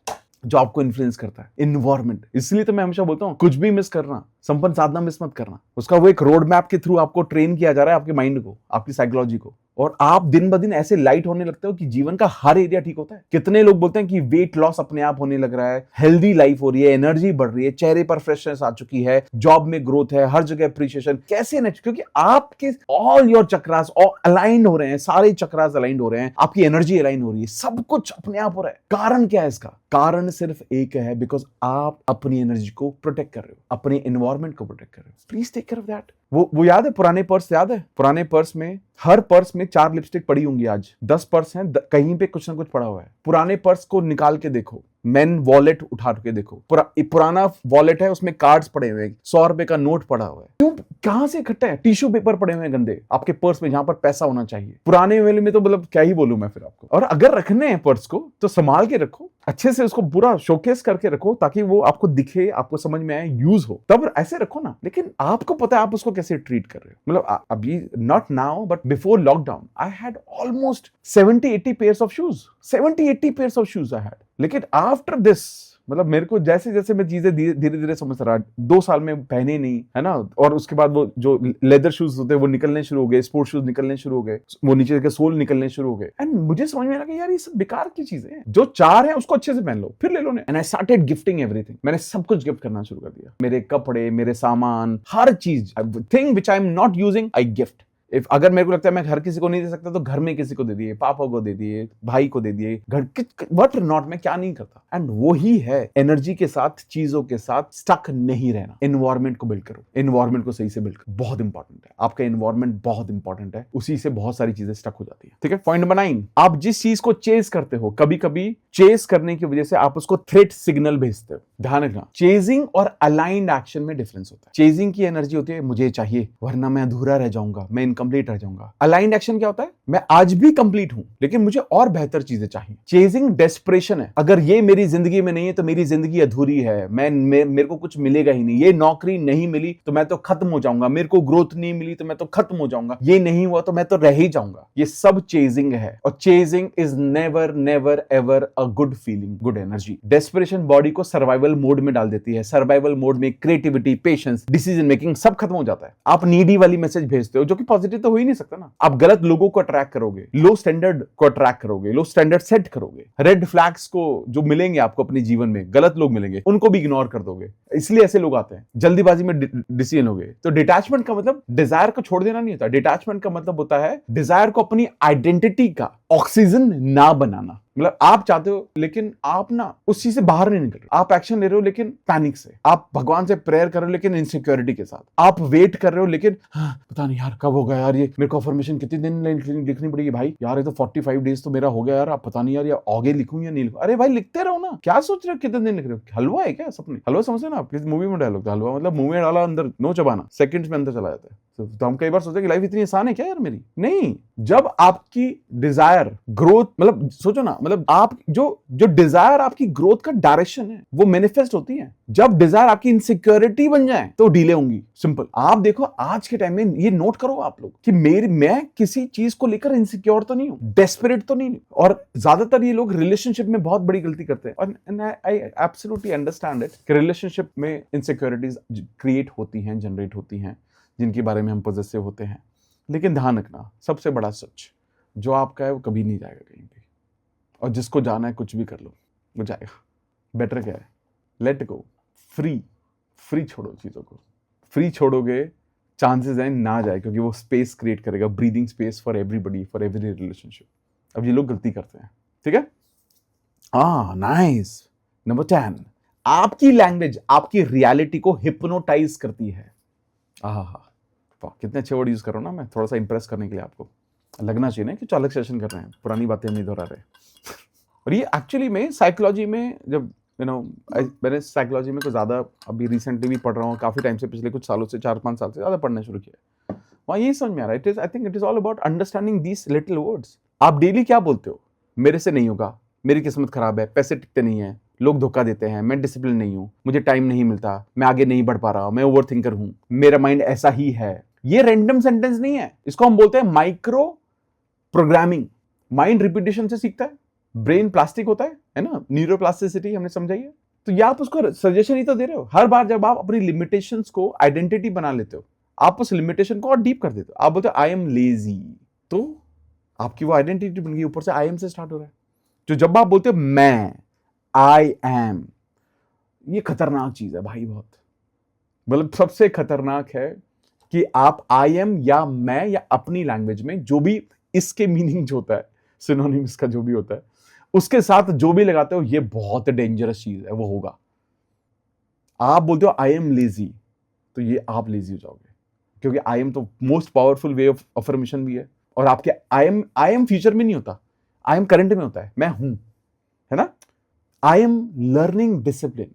जो आपको इन्फ्लुएंस करता है, इन्वायरमेंट। इसलिए तो मैं हमेशा बोलता हूँ, कुछ भी मिस करना, संपन्न साधना मिस मत करना। उसका वो एक रोड मैप के थ्रू आपको ट्रेन किया जा रहा है, आपके माइंड को, आपकी साइकोलॉजी को, और आप दिन ब दिन ऐसे लाइट होने लगते हो कि जीवन का हर एरिया ठीक होता है। कितने लोग बोलते हैं कि वेट लॉस अपने आप होने लग रहा है, हेल्दी लाइफ हो रही है, एनर्जी बढ़ रही है, चेहरे पर फ्रेशनेस आ चुकी है, जॉब में ग्रोथ है, हर जगह अप्रिशिएशन। कैसे? क्योंकि आपके ऑल योर चक्रास अलाइन हो रहे हैं, सारे चक्रास अलाइन हो रहे हैं, आपकी एनर्जी अलाइन हो रही है, सब कुछ अपने आप हो रहा है। कारण क्या है इसका? कारण सिर्फ एक है, बिकॉज आप अपनी एनर्जी को प्रोटेक्ट कर रहे हो, अपने एनवायरमेंट को प्रोटेक्ट कर रहे हो। Please take care of that. वो याद है, पुराने पर्स याद है? पुराने पर्स में, हर पर्स में 4 लिपस्टिक पड़ी होंगी, आज 10 पर्स हैं, कहीं पे कुछ ना कुछ पड़ा हुआ है। पुराने पर्स को निकाल के देखो, मेन वॉलेट उठा के देखो, पुराना वॉलेट है, उसमें कार्ड्स पड़े हुए हैं, 100 रुपए का नोट पड़ा हुआ है। क्यों? कहां से इकट्ठा है? टिश्यू पेपर पड़े हुए हैं गंदे आपके पर्स में, जहां पर पैसा होना चाहिए। पुराने वाले में तो मतलब क्या ही बोलूं मैं फिर आपको। और अगर रखने हैं पर्स को तो संभाल के रखो, अच्छे से उसको पूरा शोकेस करके रखो, ताकि वो आपको दिखे, आपको समझ में आए, यूज हो, तब ऐसे रखो ना। लेकिन आपको पता है आप उसको कैसे ट्रीट कर रहे हो। मतलब अभी, not now but before lockdown, I had almost 70-80 pairs of shoes, 70-80 pairs of shoes I had. लेकिन आफ्टर दिस, मतलब मेरे को जैसे जैसे मैं चीजें धीरे धीरे समझ रहा, 2 साल में पहने नहीं, है ना, और उसके बाद वो जो लेदर शूज होते हैं वो निकलने शुरू हो गए, स्पोर्ट्स शूज निकलने शुरू हो गए, वो नीचे के सोल निकलने शुरू हो गए, एंड मुझे समझ में आया कि यार ये सब बेकार की चीजें हैं, जो 4 है उसको अच्छे से पहन लो, फिर ले लो। And I started gifting everything, मैंने सब कुछ गिफ्ट करना शुरू कर दिया, मेरे कपड़े, मेरे सामान, हर चीज, thing which I am not using I gift. अगर मेरे को लगता है मैं हर किसी को नहीं दे सकता तो घर में किसी को दे दिए, पापा को दे दिए, भाई को दे दिए, घर वट नॉट, मैं क्या नहीं करता। एंड वो ही है एनर्जी के साथ, चीजों के साथ स्टक नहीं रहना। एनवायरमेंट को बिल्ड करो, एनवायरमेंट को सही से बिल्ड करो, बहुत इंपॉर्टेंट है। आपका एनवायरमेंट बहुत इंपॉर्टेंट है, उसी से बहुत सारी चीजें स्टक हो जाती है। ठीक है। पॉइंट नंबर 9, आप जिस चीज को चेस करते हो, कभी कभी चेस करने की वजह से आप उसको थ्रेट सिग्नल भेजते हो। ध्यान रखना, चेजिंग और अलाइंड एक्शन में डिफरेंस होता है। चेजिंग की एनर्जी होती है मुझे चाहिए वरना मैं अधूरा रह जाऊंगा, मैं इनकम्प्लीट रह जाऊंगा। अलाइंड एक्शन क्या होता है, मैं आज भी कंप्लीट हूं लेकिन मुझे और बेहतर चीजें चाहिए। चेजिंग डेस्परेशन है, अगर ये मेरी जिंदगी में नहीं है तो मेरी जिंदगी अधूरी है, मेरे को कुछ मिलेगा ही नहीं, ये नौकरी नहीं मिली तो मैं तो खत्म हो जाऊंगा, मेरे को ग्रोथ नहीं मिली तो मैं तो खत्म हो जाऊंगा, ये नहीं हुआ तो मैं तो रह ही जाऊंगा। ये सब चेजिंग है, और chasing is never never ever a good feeling, good energy. Desperation body को सर्वाइवल मोड में डाल देती है। सर्वाइवल मोड में क्रिएटिविटी, पेशेंस, डिसीजन मेकिंग सब खत्म हो जाता है। आप नीडी वाली मैसेज भेजते हो जो कि पॉजिटिव तो हो ही नहीं सकता ना। आप गलत लोगों को अट्रैक्ट करोगे, लो स्टैंडर्ड को अट्रैक्ट करोगे, लो स्टैंडर्ड सेट करोगे, रेड फ्लैग्स को जो मिलेंगे आपको अपने जीवन में, गलत लोग मिलेंगे, उनको भी इग्नोर कर दोगे। इसलिए ऐसे लोग आते हैं, जल्दीबाजी में डिसीजन हो गए। तो डिटैचमेंट का मतलब डिजायर को छोड़ देना नहीं होता। डिटैचमेंट का मतलब होता है डिजायर को अपनी आइडेंटिटी का ऑक्सीजन ना बनाना। मतलब आप चाहते हो लेकिन आप ना उस चीज से बाहर नहीं निकल रहे, आप एक्शन ले रहे हो लेकिन पैनिक से, आप भगवान से प्रेयर कर रहे हो लेकिन इनसिक्योरिटी के साथ, आप वेट कर रहे हो लेकिन पता नहीं यार कब होगा यार, ये मेरे को अफर्मेशन कितने दिन लिखनी पड़ेगी भाई, यार ये तो 45 डेज तो मेरा हो गया यार, आप पता नहीं यार ये आगे लिखूं या नहीं लिखूं। अरे भाई लिखते रहो ना, क्या सोच रहे हो कितने दिन लिख रहे हो? हलवा है क्या सपने? हलवा समझे ना आप, मूवी में डायलॉग था, हलवा मतलब मुंह में डाला अंदर नो चबाना, सेकंड्स में अंदर चला जाता है। तो हम कई बार सोचते हैं कि लाइफ इतनी आसान है क्या यार मेरी? नहीं, जब आपकी डिजायर ग्रोथ, मतलब सोचो ना, मतलब आप जो डिजायर आपकी ग्रोथ का डायरेक्शन है वो मैनिफेस्ट होती है। जब डिजायर आपकी इनसिक्योरिटी बन जाए तो डिले होंगी। सिंपल। आप देखो आज के टाइम में, ये नोट करो आप लोग कि मैं किसी चीज को लेकर इनसिक्योर तो नहीं हूं, डेस्परेट तो नहीं हूं। और ज्यादातर ये लोग रिलेशनशिप में बहुत बड़ी गलती करते हैं, और आई एब्सोल्युटली अंडरस्टैंड इट कि रिलेशनशिप में इनसिक्योरिटीज क्रिएट होती हैं, जनरेट होती हैं, जिनके बारे में हम पॉजिटिव होते हैं। लेकिन ध्यान रखना, सबसे बड़ा सच जो आपका है वो कभी नहीं जाएगा कहीं भी, और जिसको जाना है कुछ भी कर लो वो जाएगा। बेटर क्या है, लेट गो, फ्री छोड़ो चीज़ों को। फ्री छोड़ोगे चांसेस हैं ना जाए, क्योंकि वो स्पेस क्रिएट करेगा, breathing space for everybody, for every relationship. अब ये लोग गलती करते हैं, ठीक है। नाइस। नंबर 10, आपकी लैंग्वेज आपकी रियलिटी को हिप्नोटाइज करती है। कितने अच्छे वर्ड यूज कर रहा हूं ना मैं, थोड़ा सा इंप्रेस करने के लिए। आपको लगना चाहिए ना कि अलग सेशन कर रहे हैं, पुरानी बातें नहीं दोहरा रहे। और ये एक्चुअली में साइकोलॉजी में, जब मैंने साइकोलॉजी में कुछ ज़्यादा अभी रिसेंटली भी पढ़ रहा हूँ, काफ़ी टाइम से, पिछले कुछ सालों से, 4-5 साल से ज़्यादा पढ़ना शुरू किया। वहाँ यही समझ में आ रहा है, I think it is all about understanding these little words. आप डेली क्या बोलते हो? मेरे से नहीं होगा, मेरी किस्मत खराब है, पैसे टिकते नहीं है, लोग धोखा देते हैं, मैं डिसिप्लिन नहीं हूँ, मुझे टाइम नहीं मिलता, मैं आगे नहीं बढ़ पा रहा हूँ, मैं ओवर थिंकर हूँ, मेरा माइंड ऐसा ही है। ये रैंडम सेंटेंस नहीं है, इसको हम बोलते हैं माइक्रो प्रोग्रामिंग। माइंड रिपीटेशन से सीखता है, ब्रेन प्लास्टिक होता है ना, न्यूरोप्लास्टिसिटी हमने समझाई है। तो ये आप उसको सजेशन ही तो दे रहे हो। हर बार जब आप अपनी लिमिटेशंस को आइडेंटिटी बना लेते हो, आप उस लिमिटेशन को और डीप कर देते हो। आप बोलते हो आई एम लेजी, तो आपकी वो आइडेंटिटी बन गई, ऊपर से आई एम से स्टार्ट हो रहा है। तो जब आप बोलते हो मैं, आई एम, ये खतरनाक चीज है भाई, बहुत, मतलब सबसे खतरनाक है कि आप आई एम या मैं या अपनी लैंग्वेज में जो भी इसके मीनिंग जो होता है, सिनोनिम्स का जो भी होता है, उसके साथ जो भी लगाते हो, ये बहुत डेंजरस चीज है। वो होगा, आप बोलते हो आई एम लेजी, तो ये आप लेजी हो जाओगे, क्योंकि आई एम तो most powerful way of affirmation भी है। और आपके आई एम फ्यूचर में नहीं होता, आई एम करंट में होता है, मैं हूं, है ना। I am learning discipline,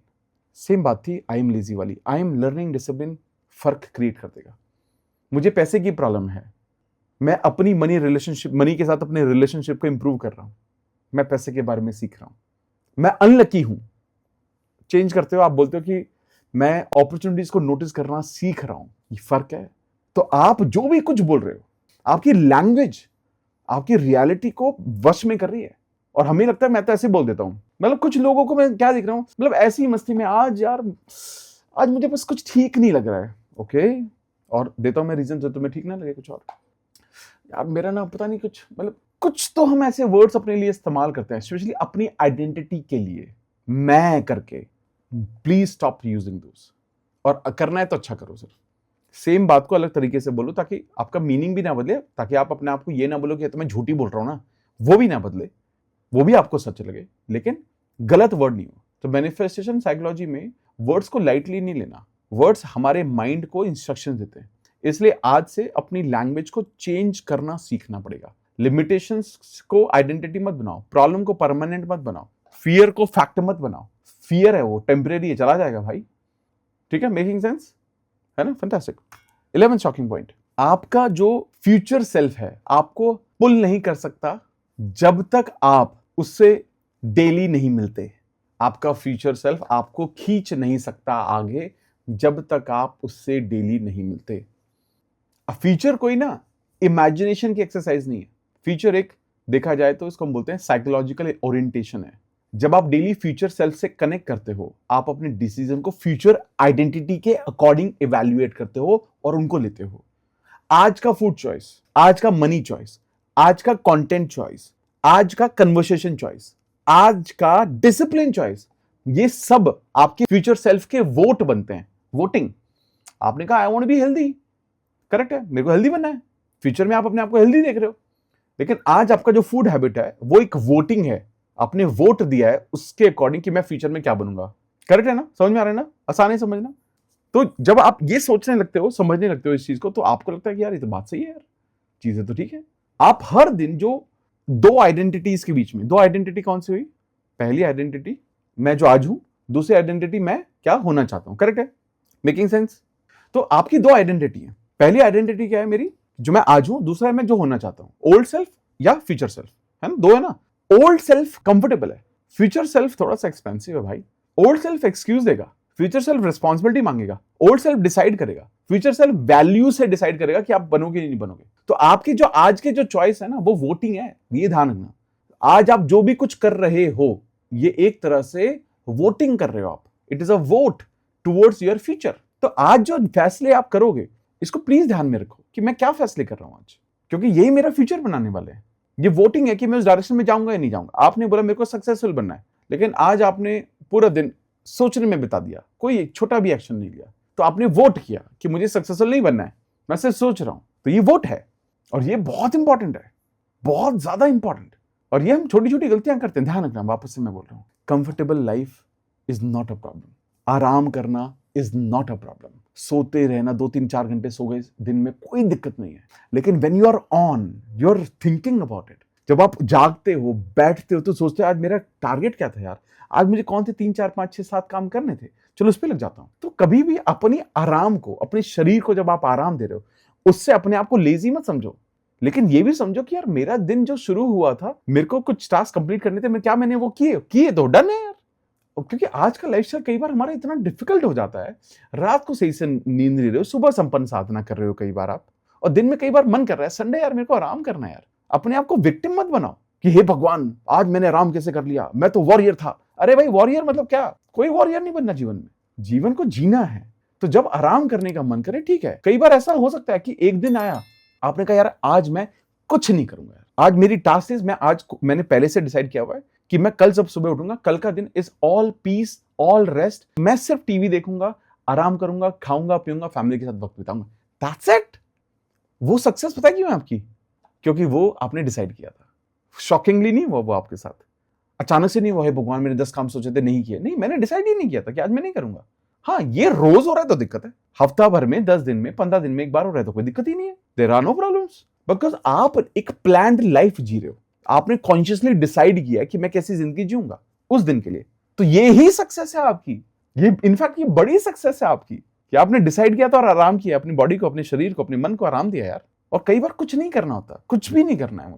same बात थी आई एम लेजी वाली। आई एम लर्निंग डिसिप्लिन फर्क क्रिएट कर देगा। मुझे पैसे की प्रॉब्लम है, मैं अपनी मनी के साथ अपने रिलेशनशिप को इंप्रूव कर रहा हूं, मैं पैसे के बारे में सीख रहा हूं। मैं अनलकी हूं, चेंज करते हो, आप बोलते हो कि मैं अपॉर्चुनिटीज को नोटिस करना सीख रहा हूं। ये फर्क है। तो आप जो भी कुछ बोल रहे हो, आपकी लैंग्वेज आपकी रियलिटी को वश में कर रही है, और हमें लगता है मैं तो ऐसे बोल देता हूँ, मतलब कुछ लोगों को मैं क्या देख रहा हूँ, मतलब ऐसी ही मस्ती में आज यार आज मुझे बस कुछ ठीक नहीं लग रहा है, ओके, और देता हूँ मैं रीजन जो तुम्हें ठीक ना लगे कुछ और, यार मेरा ना पता नहीं कुछ, मतलब कुछ तो हम ऐसे वर्ड्स अपने लिए इस्तेमाल करते हैं स्पेशली अपनी आइडेंटिटी के लिए, मैं करके। प्लीज स्टॉप यूजिंग दोस, और करना है तो अच्छा करो सर। सेम बात को अलग तरीके से बोलो ताकि आपका मीनिंग भी ना बदले, ताकि आप अपने आप को ये ना बोलो कि तो मैं झूठी बोल रहा हूं ना, वो भी ना बदले, वो भी आपको सच लगे लेकिन गलत वर्ड नहीं हो। तो मैनिफेस्टेशन साइकोलॉजी में वर्ड्स को लाइटली नहीं लेना, वर्ड्स हमारे माइंड को इंस्ट्रक्शन देते हैं, इसलिए आज से अपनी लैंग्वेज को चेंज करना सीखना पड़ेगा। लिमिटेशंस को आइडेंटिटी मत बनाओ, प्रॉब्लम को परमानेंट मत बनाओ, फियर को फैक्ट मत बनाओ। फियर है वो टेम्परेरी है, चला जाएगा भाई, ठीक है, मेकिंग सेंस है ना, फैंटास्टिक। 11th शॉकिंग पॉइंट, आपका जो फ्यूचर सेल्फ है आपको पुल नहीं कर सकता जब तक आप उससे डेली नहीं मिलते। आपका फ्यूचर सेल्फ आपको खींच नहीं सकता आगे जब तक आप उससे डेली नहीं मिलते। फ्यूचर कोई ना इमेजिनेशन की एक्सरसाइज नहीं है, फ्यूचर एक देखा जाए तो इसको हम बोलते हैं साइकोलॉजिकल ओरिएंटेशन है। जब आप डेली फ्यूचर सेल्फ से कनेक्ट करते हो, आप अपने डिसीजन को फ्यूचर आइडेंटिटी के अकॉर्डिंग इवैल्यूएट करते हो और उनको लेते हो। आज का फूड चॉइस, आज का मनी चॉइस, आज का कंटेंट चॉइस, आज का कन्वर्सेशन चॉइस, आज का डिसिप्लिन चॉइस, ये सब आपके फ्यूचर सेल्फ के वोट बनते हैं। वोटिंग, आपने कहा I want be healthy, correct है, मेरे को हेल्दी बनना है, फ्यूचर में आप अपने आप को हेल्दी देख रहे हो, लेकिन आज आपका जो फूड हैबिट है वो एक वोटिंग है, आपने वोट दिया है उसके अकॉर्डिंग कि मैं फ्यूचर में क्या बनूंगा। करेक्ट है ना, समझ में आ रहा है ना, आसान है समझना। तो जब आप ये सोचने लगते हो, समझने लगते हो इस चीज को, तो आपको लगता है कि यार ये तो बात सही है यार, चीजें तो ठीक है। आप हर दिन जो दो आइडेंटिटीज के बीच में, दो आइडेंटिटी कौन सी हुई, पहली आइडेंटिटी मैं जो आज हूं, दूसरी आइडेंटिटी मैं क्या होना चाहता हूं, करेक्ट है, मेकिंग सेंस। तो आपकी दो आइडेंटिटी है, पहली आइडेंटिटी क्या है मेरी, जो मैं आज हूं, दूसरा है मैं जो होना चाहता हूं, ओल्ड सेल्फ या फ्यूचर सेल्फ, है ना, दो है ना। ओल्ड सेल्फ कंफर्टेबल है, फ्यूचर सेल्फ थोड़ा सा एक्सपेंसिव है भाई। ओल्ड सेल्फ एक्सक्यूज देगा, फ्यूचर सेल्फ रिस्पॉन्सिबिलिटी मांगेगा, ओल्ड सेल्फ डिसाइड करेगा, फ्यूचर सेल्फ वैल्यू से डिसाइड करेगा कि आप बनोगे नहीं बनोगे। तो आपकी जो आज के जो चॉइस है ना वो वोटिंग है, ये ध्यान रखना। आज आप जो भी कुछ कर रहे हो ये एक तरह से वोटिंग कर रहे हो आप, it is a vote towards your future. तो आज जो फैसले आप करोगे इसको प्लीज ध्यान में रखो कि मैं क्या फैसले कर रहा हूं आज, क्योंकि यही मेरा फ्यूचर बनाने वाले हैं। ये वोटिंग है कि मैं उस डायरेक्शन में जाऊंगा या नहीं जाऊंगा। आपने बोला मेरे को सक्सेसफुल बनना है, लेकिन आज आपने पूरा दिन सोचने में बिता दिया, कोई छोटा भी एक्शन नहीं लिया, तो आपने वोट किया कि मुझे सक्सेसफुल नहीं बनना है, मैं सिर्फ सोच रहा हूं। तो ये वोट है और ये बहुत इंपॉर्टेंट है, बहुत ज्यादा इंपॉर्टेंट। और ये हम छोटी छोटी गलतियां करते हैं, ध्यान रखना, वापस से मैं बोल रहा हूं, comfortable life is not a problem, आराम करना इज नॉट अ प्रॉब्लम, सोते रहना 2-3-4 घंटे सो गए दिन में कोई दिक्कत नहीं है, लेकिन when you are on, you are thinking about it, जब आप जागते हो बैठते हो तो सोचते हो आज मेरा टारगेट क्या था यार, आज मुझे कौन से 3-4-5-6-7 काम करने थे, चलो उस पर लग जाता हूं। तो कभी भी अपनी आराम को, अपने शरीर को जब आप आराम दे रहे हो, उससे अपने आप को लेजी मत समझो, लेकिन ये भी समझो कि यार मेरा दिन जो शुरू हुआ था, मेरे को कुछ टास्क कंप्लीट करने थे, मैंने वो किए तो डन है यार। क्योंकि आज का लाइफस्टाइल कई बार हमारा इतना डिफिकल्ट हो जाता है, रात को सही से नींद नहीं रहे हो, सुबह संपन्न साधना कर रहे हो कई बार आप, और दिन में कई बार मन कर रहा है संडे यार मेरे को आराम करना है यार। अपने आप को विक्टिम मत बनाओ कि हे भगवान आज मैंने आराम कैसे कर लिया, मैं तो वॉरियर था। अरे भाई वॉरियर मतलब क्या, कोई वॉरियर नहीं बनना जीवन में, जीवन को जीना है। तो जब आराम करने का मन करे ठीक है, कई बार ऐसा हो सकता है कि एक दिन आया आपने कहा यार आज मैं कुछ नहीं करूंगा, आज मेरी टास्क इज, मैंने पहले से डिसाइड किया हुआ है कि मैं कल जब सुबह उठूंगा, कल का दिन is all peace all rest, मैं सिर्फ टीवी देखूंगा, आराम करूंगा, खाऊंगा पीऊंगा, फैमिली के साथ वक्त बिताऊंगा, दैट्स इट। वो सक्सेस पता है क्यों है आपकी, क्योंकि वो आपने डिसाइड किया था। शॉकिंगली नहीं हुआ वो आपके साथ, अचानक से नहीं हुआ है भगवान मैंने 10 काम सोचे थे नहीं किए, नहीं, मैंने डिसाइड ही नहीं किया था कि आज मैं नहीं करूंगा। हाँ ये रोज हो रहा है तो दिक्कत है, हफ्ता भर में, 10 दिन में, 15 दिन में एक बार हो रहा है तो कोई दिक्कत ही नहीं है, there are no problems, because आप एक प्लान्ड लाइफ जी रहे हो, आपने कॉन्शियसली डिसाइड किया कि मैं कैसी जिंदगी जीऊंगा उस दिन के लिए। तो ये ही सक्सेस है आपकी, ये इनफैक्ट ये बड़ी सक्सेस है आपकी कि आपने डिसाइड किया था और आराम किया, अपनी बॉडी को, अपने शरीर को, अपने मन को आराम दिया यार। और कई बार कुछ नहीं करना होता, कुछ भी नहीं करना है,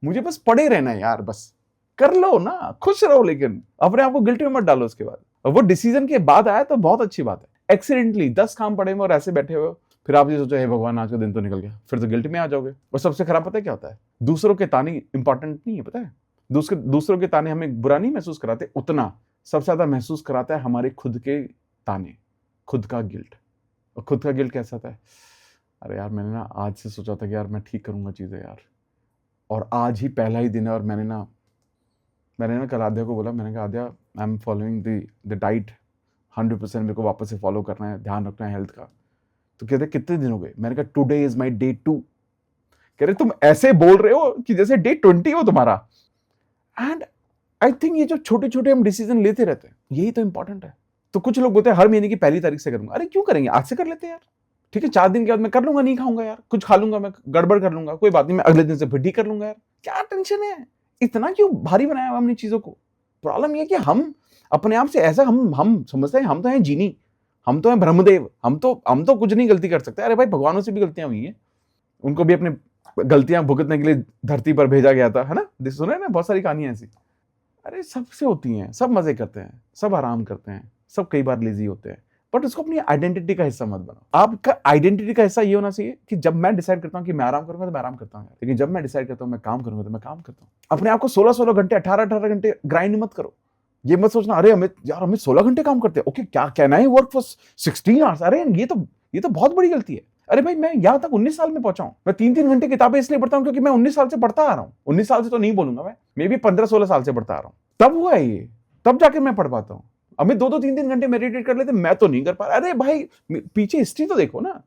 मुझे बस पड़े रहना है यार, बस कर लो ना, खुश रहो, लेकिन अपने आप को गिल्टी में मत डालो उसके बाद। और वो डिसीजन के बाद आया तो बहुत अच्छी बात है। एक्सीडेंटली 10 काम पड़े हुए और ऐसे बैठे हुए, फिर आप ये सोचो हे भगवान आज का दिन तो निकल गया, फिर तो गिल्ट में आ जाओगे। और सबसे खराब पता है क्या होता है, दूसरों के ताने इंपॉर्टेंट नहीं है, पता है, दूसरों के ताने हमें बुरा नहीं महसूस कराते, उतना सबसे ज्यादा महसूस कराता है हमारे खुद के ताने, खुद का गिल्ट। और खुद का गिल्ट कैसा था, अरे यार मैंने ना आज से सोचा था कि यार मैं ठीक करूंगा चीजें यार, और आज ही पहला ही दिन है, और मैंने ना कल आद्या को बोला, मैंने कहा Aadya I am following the diet 100%, मेरे को वापस से फॉलो करना है, ध्यान रखना है हेल्थ का। तो कहते कितने दिन हो गए, मैंने कहा टुडे इज माई डे 2। कह रहे तुम ऐसे बोल रहे हो कि जैसे डे 20 हो तुम्हारा। एंड आई थिंक ये जो छोटे छोटे हम डिसीजन लेते रहते हैं, यही तो इंपॉर्टेंट है। तो कुछ लोग बोलते हैं हर महीने की पहली तारीख से करूंगा, अरे क्यों करेंगे, आज से कर लेते हैं यार, ठीक है 4 दिन के बाद मैं कर लूंगा, नहीं खाऊंगा यार, कुछ खा लूंगा, मैं गड़बड़ कर लूंगा, कोई बात नहीं, मैं अगले दिन से फिर ठीक कर लूंगा यार, क्या टेंशन है, इतना क्यों भारी बनाया हुआ हमने चीजों को। प्रॉब्लम ये कि हम अपने आप से ऐसा हम समझते हैं हम तो हैं जीनी, हम तो हैं ब्रह्मदेव, हम तो कुछ नहीं गलती कर सकते। अरे भाई भगवानों से भी गलतियां हुई हैं, उनको भी अपने गलतियां भुगतने के लिए धरती पर भेजा गया था, है ना, सुना है ना बहुत सारी कहानियां ऐसी। अरे सबसे होती हैं, सब मजे करते हैं, सब आराम करते हैं, सब कई बार लेजी होते हैं, बट उसको अपनी आइडेंटिटी का हिस्सा मत बनाओ। आपका आइडेंटिटी का हिस्सा ये होना चाहिए कि जब मैं डिसाइड करता हूँ कि मैं आराम करूंगा तो मैं आराम करता हूँ, लेकिन जब मैं डिसाइड करता हूँ मैं काम करूंगा तो मैं काम करता हूँ। अपने आप को 16-16 घंटे 18-18 घंटे ग्राइंड मत करो। ये मत सोचना अरे हमें 16 घंटे काम करते हैं, ओके क्या कहना है वर्क फॉर 16 आवर्स, अरे ये तो बहुत बड़ी गलती है। अरे भाई मैं यहां तक 19 साल में पहुंचा हूं, मैं 3-3 घंटे किताबें इसलिए पढ़ता हूं क्योंकि मैं 19 साल से पढ़ता आ रहा हूं। 19 साल से तो नहीं बोलूंगा मैं, मे भी 15-16 साल से पढ़ता आ रहा हूं, तब हुआ है ये, तब जाकर मैं पढ़ पाता हूं। अब मैं 2-2 3-3 घंटे मेडिटेट कर लेते, मैं तो नहीं कर पा रहा। अरे भाई पीछे हिस्ट्री तो देखो ना,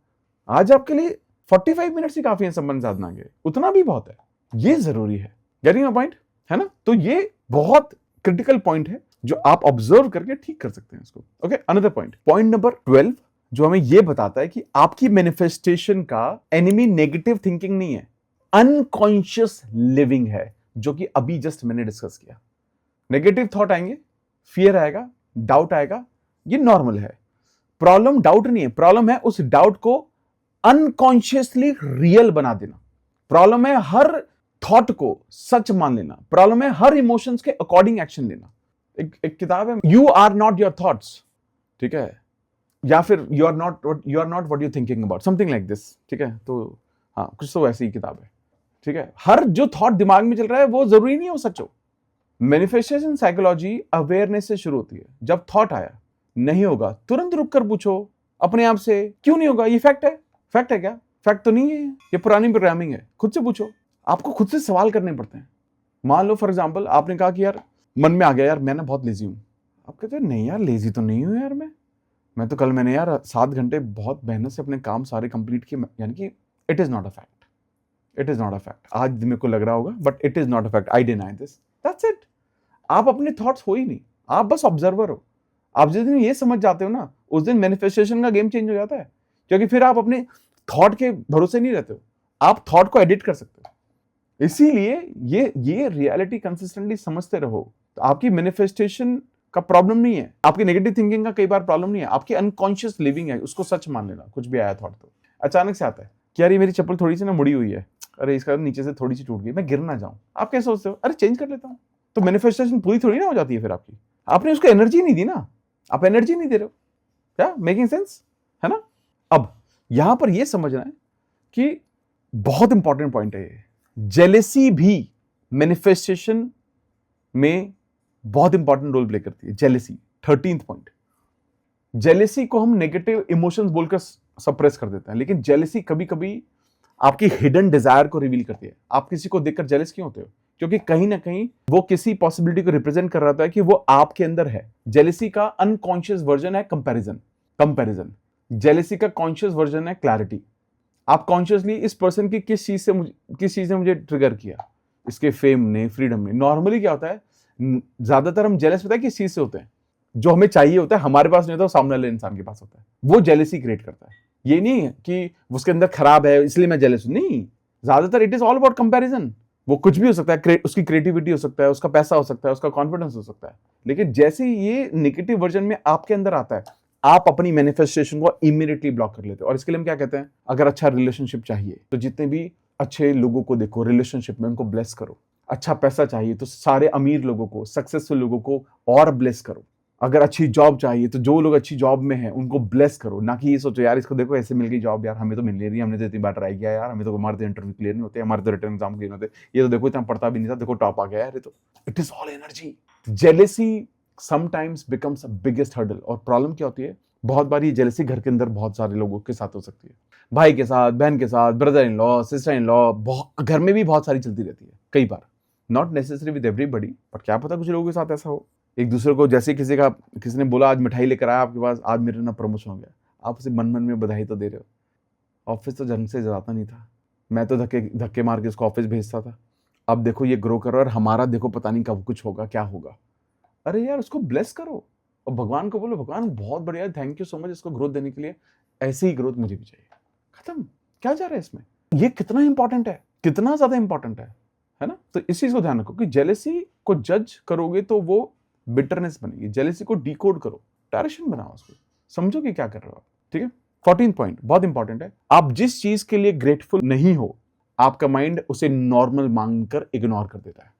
आज आपके लिए 45 मिनट्स ही काफी है संबंध साधना के, उतना भी बहुत है, ये जरूरी है। गेटिंग माय पॉइंट, है ना। तो ये बहुत क्रिटिकल पॉइंट है जो आप ऑब्जर्व करके ठीक कर सकते हैं इसको। ओके, अनदर पॉइंट नंबर 12 जो हमें यह बताता है कि आपकी मैनिफेस्टेशन का एनिमी नेगेटिव थिंकिंग नहीं है, अनकॉन्शियस लिविंग है, जो कि अभी जस्ट मैंने डिस्कस किया। नेगेटिव थॉट आएंगे, फियर आएगा, डाउट आएगा, ये नॉर्मल है। प्रॉब्लम डाउट नहीं है, प्रॉब्लम है उस डाउट को अनकॉन्शियसली रियल बना देना। प्रॉब्लम है हर थॉट को सच मान लेना। प्रॉब्लम है हर इमोशंस के अकॉर्डिंग एक्शन लेना। एक किताब है you are not your thoughts, ठीक है, या फिर you are not what you thinking about, something like this, ठीक है। तो हाँ, कुछ तो ऐसी ही किताब है, ठीक है। हर जो थॉट दिमाग में चल रहा है वो जरूरी नहीं हो सच हो। मैनिफेस्टेशन साइकोलॉजी अवेयरनेस से शुरू होती है। जब थॉट आया नहीं होगा, तुरंत रुक कर पूछो अपने आप से, क्यों नहीं होगा, ये फैक्ट है? फैक्ट है क्या? फैक्ट तो नहीं है, ये पुरानी प्रोग्रामिंग है। खुद से पूछो, आपको खुद से सवाल करने पड़ते हैं। मान लो फॉर एग्जांपल आपने कहा कि यार मन में आ गया यार मैं ना बहुत लेजी हूं। आप कहते हैं नहीं यार लेजी तो नहीं हूं यार, मैं तो कल मैंने यार 7 घंटे बहुत मेहनत से अपने काम सारे कंप्लीट किए, यानी कि it is not a fact, it is not a fact. आज मेरे को लग रहा होगा but it is not a fact, I deny this, that's it. आप अपने थॉट्स हो ही नहीं, आप बस ऑब्जर्वर हो। आप जिस दिन ये समझ जाते हो ना, उस दिन मैनिफेस्टेशन का गेम चेंज हो जाता है, क्योंकि फिर आप अपने थॉट के भरोसे नहीं रहते हो, आप थॉट को एडिट कर सकते हो। इसीलिए ये रियलिटी कंसिस्टेंटली समझते रहो, तो आपकी मैनिफेस्टेशन का प्रॉब्लम नहीं है, आपकी नेगेटिव थिंकिंग का कई बार प्रॉब्लम नहीं है, आपकी अनकॉन्शियस लिविंग है, उसको सच मान लेना। कुछ भी आया थॉट तो अचानक से आता है कि यार ये मेरी चप्पल थोड़ी सी ना मुड़ी हुई है, अरे इसका नीचे से थोड़ी सी टूट गई, मैं गिर ना जाऊं। आप कैसे सोचते हो, अरे चेंज कर लेता हूं, तो मैनिफेस्टेशन पूरी थोड़ी ना हो जाती है फिर आपकी। आपने उसको एनर्जी नहीं दी ना, आप एनर्जी नहीं दे रहे हो, क्या मेकिंग सेंस, है ना। अब यहां पर यह समझना है कि बहुत इंपॉर्टेंट पॉइंट है ये, जेलेसी भी मैनिफेस्टेशन में बहुत इंपॉर्टेंट रोल प्ले करती है। जेलेसी 13th पॉइंट, जेलेसी को हम नेगेटिव इमोशंस बोलकर सप्रेस कर देते हैं, लेकिन जेलेसी कभी कभी आपकी हिडन डिजायर को रिवील करती है। आप किसी को देखकर जेलस क्यों होते हो? क्योंकि कहीं ना कहीं वो किसी पॉसिबिलिटी को रिप्रेजेंट कर रहा था कि वो आपके अंदर है। जेलेसी का अनकॉन्शियस वर्जन है कंपैरिजन। जेलेसी का कॉन्शियस वर्जन है क्लैरिटी। आप कॉन्शियसली इस पर्सन की किस चीज ने मुझे ट्रिगर किया, इसके फेम ने, फ्रीडम ने। नॉर्मली क्या होता है, ज्यादातर हम जेलस पता है किस चीज से होते हैं, जो हमें चाहिए होता है हमारे पास नहीं होता, सामने वाले इंसान के पास होता है, वो जेलेसी क्रिएट करता है। ये नहीं है कि उसके अंदर खराब है इसलिए मैं जेलस हूं, नहीं, ज्यादातर it is all about comparison. वो कुछ भी हो सकता है, उसकी क्रिएटिविटी हो सकता है, उसका पैसा हो सकता है, उसका कॉन्फिडेंस हो सकता है, लेकिन जैसे ये नेगेटिव वर्जन में आपके अंदर आता है, आप अपनी मैनिफेस्टेशन को इमीडिएटली ब्लॉक कर लेते हो। और इसके लिए हम क्या कहते हैं, अगर अच्छा रिलेशनशिप चाहिए तो जितने भी अच्छे लोगों को देखो रिलेशनशिप में, उनको ब्लेस करो। अच्छा पैसा चाहिए तो सारे अमीर लोगों को, सक्सेसफुल लोगों को और ब्लेस करो। अगर अच्छी जॉब चाहिए तो जो लोग अच्छी जॉब में हैं उनको ब्लेस करो, ना कि ये सोचो यार इसको देखो ऐसे मिल गई जॉब, यार हमें तो मिल नहीं रही, हमने तो इतनी बार ट्राई किया यार, हमें तो हमारे तो इंटरव्यू क्लियर नहीं होते, हमारे तो रिटर्न एग्जाम क्लियर नहीं होते, ये तो देखो इतना पढ़ता भी नहीं था, देखो टॉप आ गया यार। ये तो it is all energy. Jealousy sometimes becomes a biggest hurdle. और प्रॉब्लम क्या होती है, बहुत बार ये जेलेसी घर के अंदर बहुत सारे लोगों के साथ हो सकती है, भाई के साथ, बहन के साथ, brother in law, sister in law, घर में भी बहुत सारी चलती रहती है कई बार, नॉट नेसेसरी विद एवरीबॉडी, पर क्या पता कुछ लोगों के साथ ऐसा हो। एक दूसरे को जैसे किसी ने बोला आज मिठाई लेकर आया आपके पास, आज मेरा ना प्रमोशन हो गया, आप उसे मन मन में बधाई तो दे रहे हो, ऑफिस तो ढंग से जाता नहीं था, मैं तो धक्के मार के उसको ऑफिस भेजता था, अब देखो ये ग्रो कर रहा है और हमारा देखो पता नहीं कब कुछ होगा, क्या होगा। अरे यार उसको ब्लेस करो और भगवान को बोलो भगवान बहुत बढ़िया, थैंक यू सो मच इसको ग्रोथ देने के लिए, ऐसी ही ग्रोथ मुझे भी चाहिए। खत्म, क्या जा रहा है इसमें। ये कितना इंपॉर्टेंट है, कितना ज्यादा इंपॉर्टेंट है ना। तो इस चीज को ध्यान रखो कि जेलेसी को जज करोगे तो वो बिटरनेस बनेगी, जेलेसी को डिकोड करो, डायरेक्शन बनाओ उसको, समझो कि क्या कर रहे हो आप। ठीक है। 14 पॉइंट बहुत इंपॉर्टेंट है। आप जिस चीज के लिए ग्रेटफुल नहीं हो, आपका माइंड उसे नॉर्मल मांगकर इग्नोर कर देता है।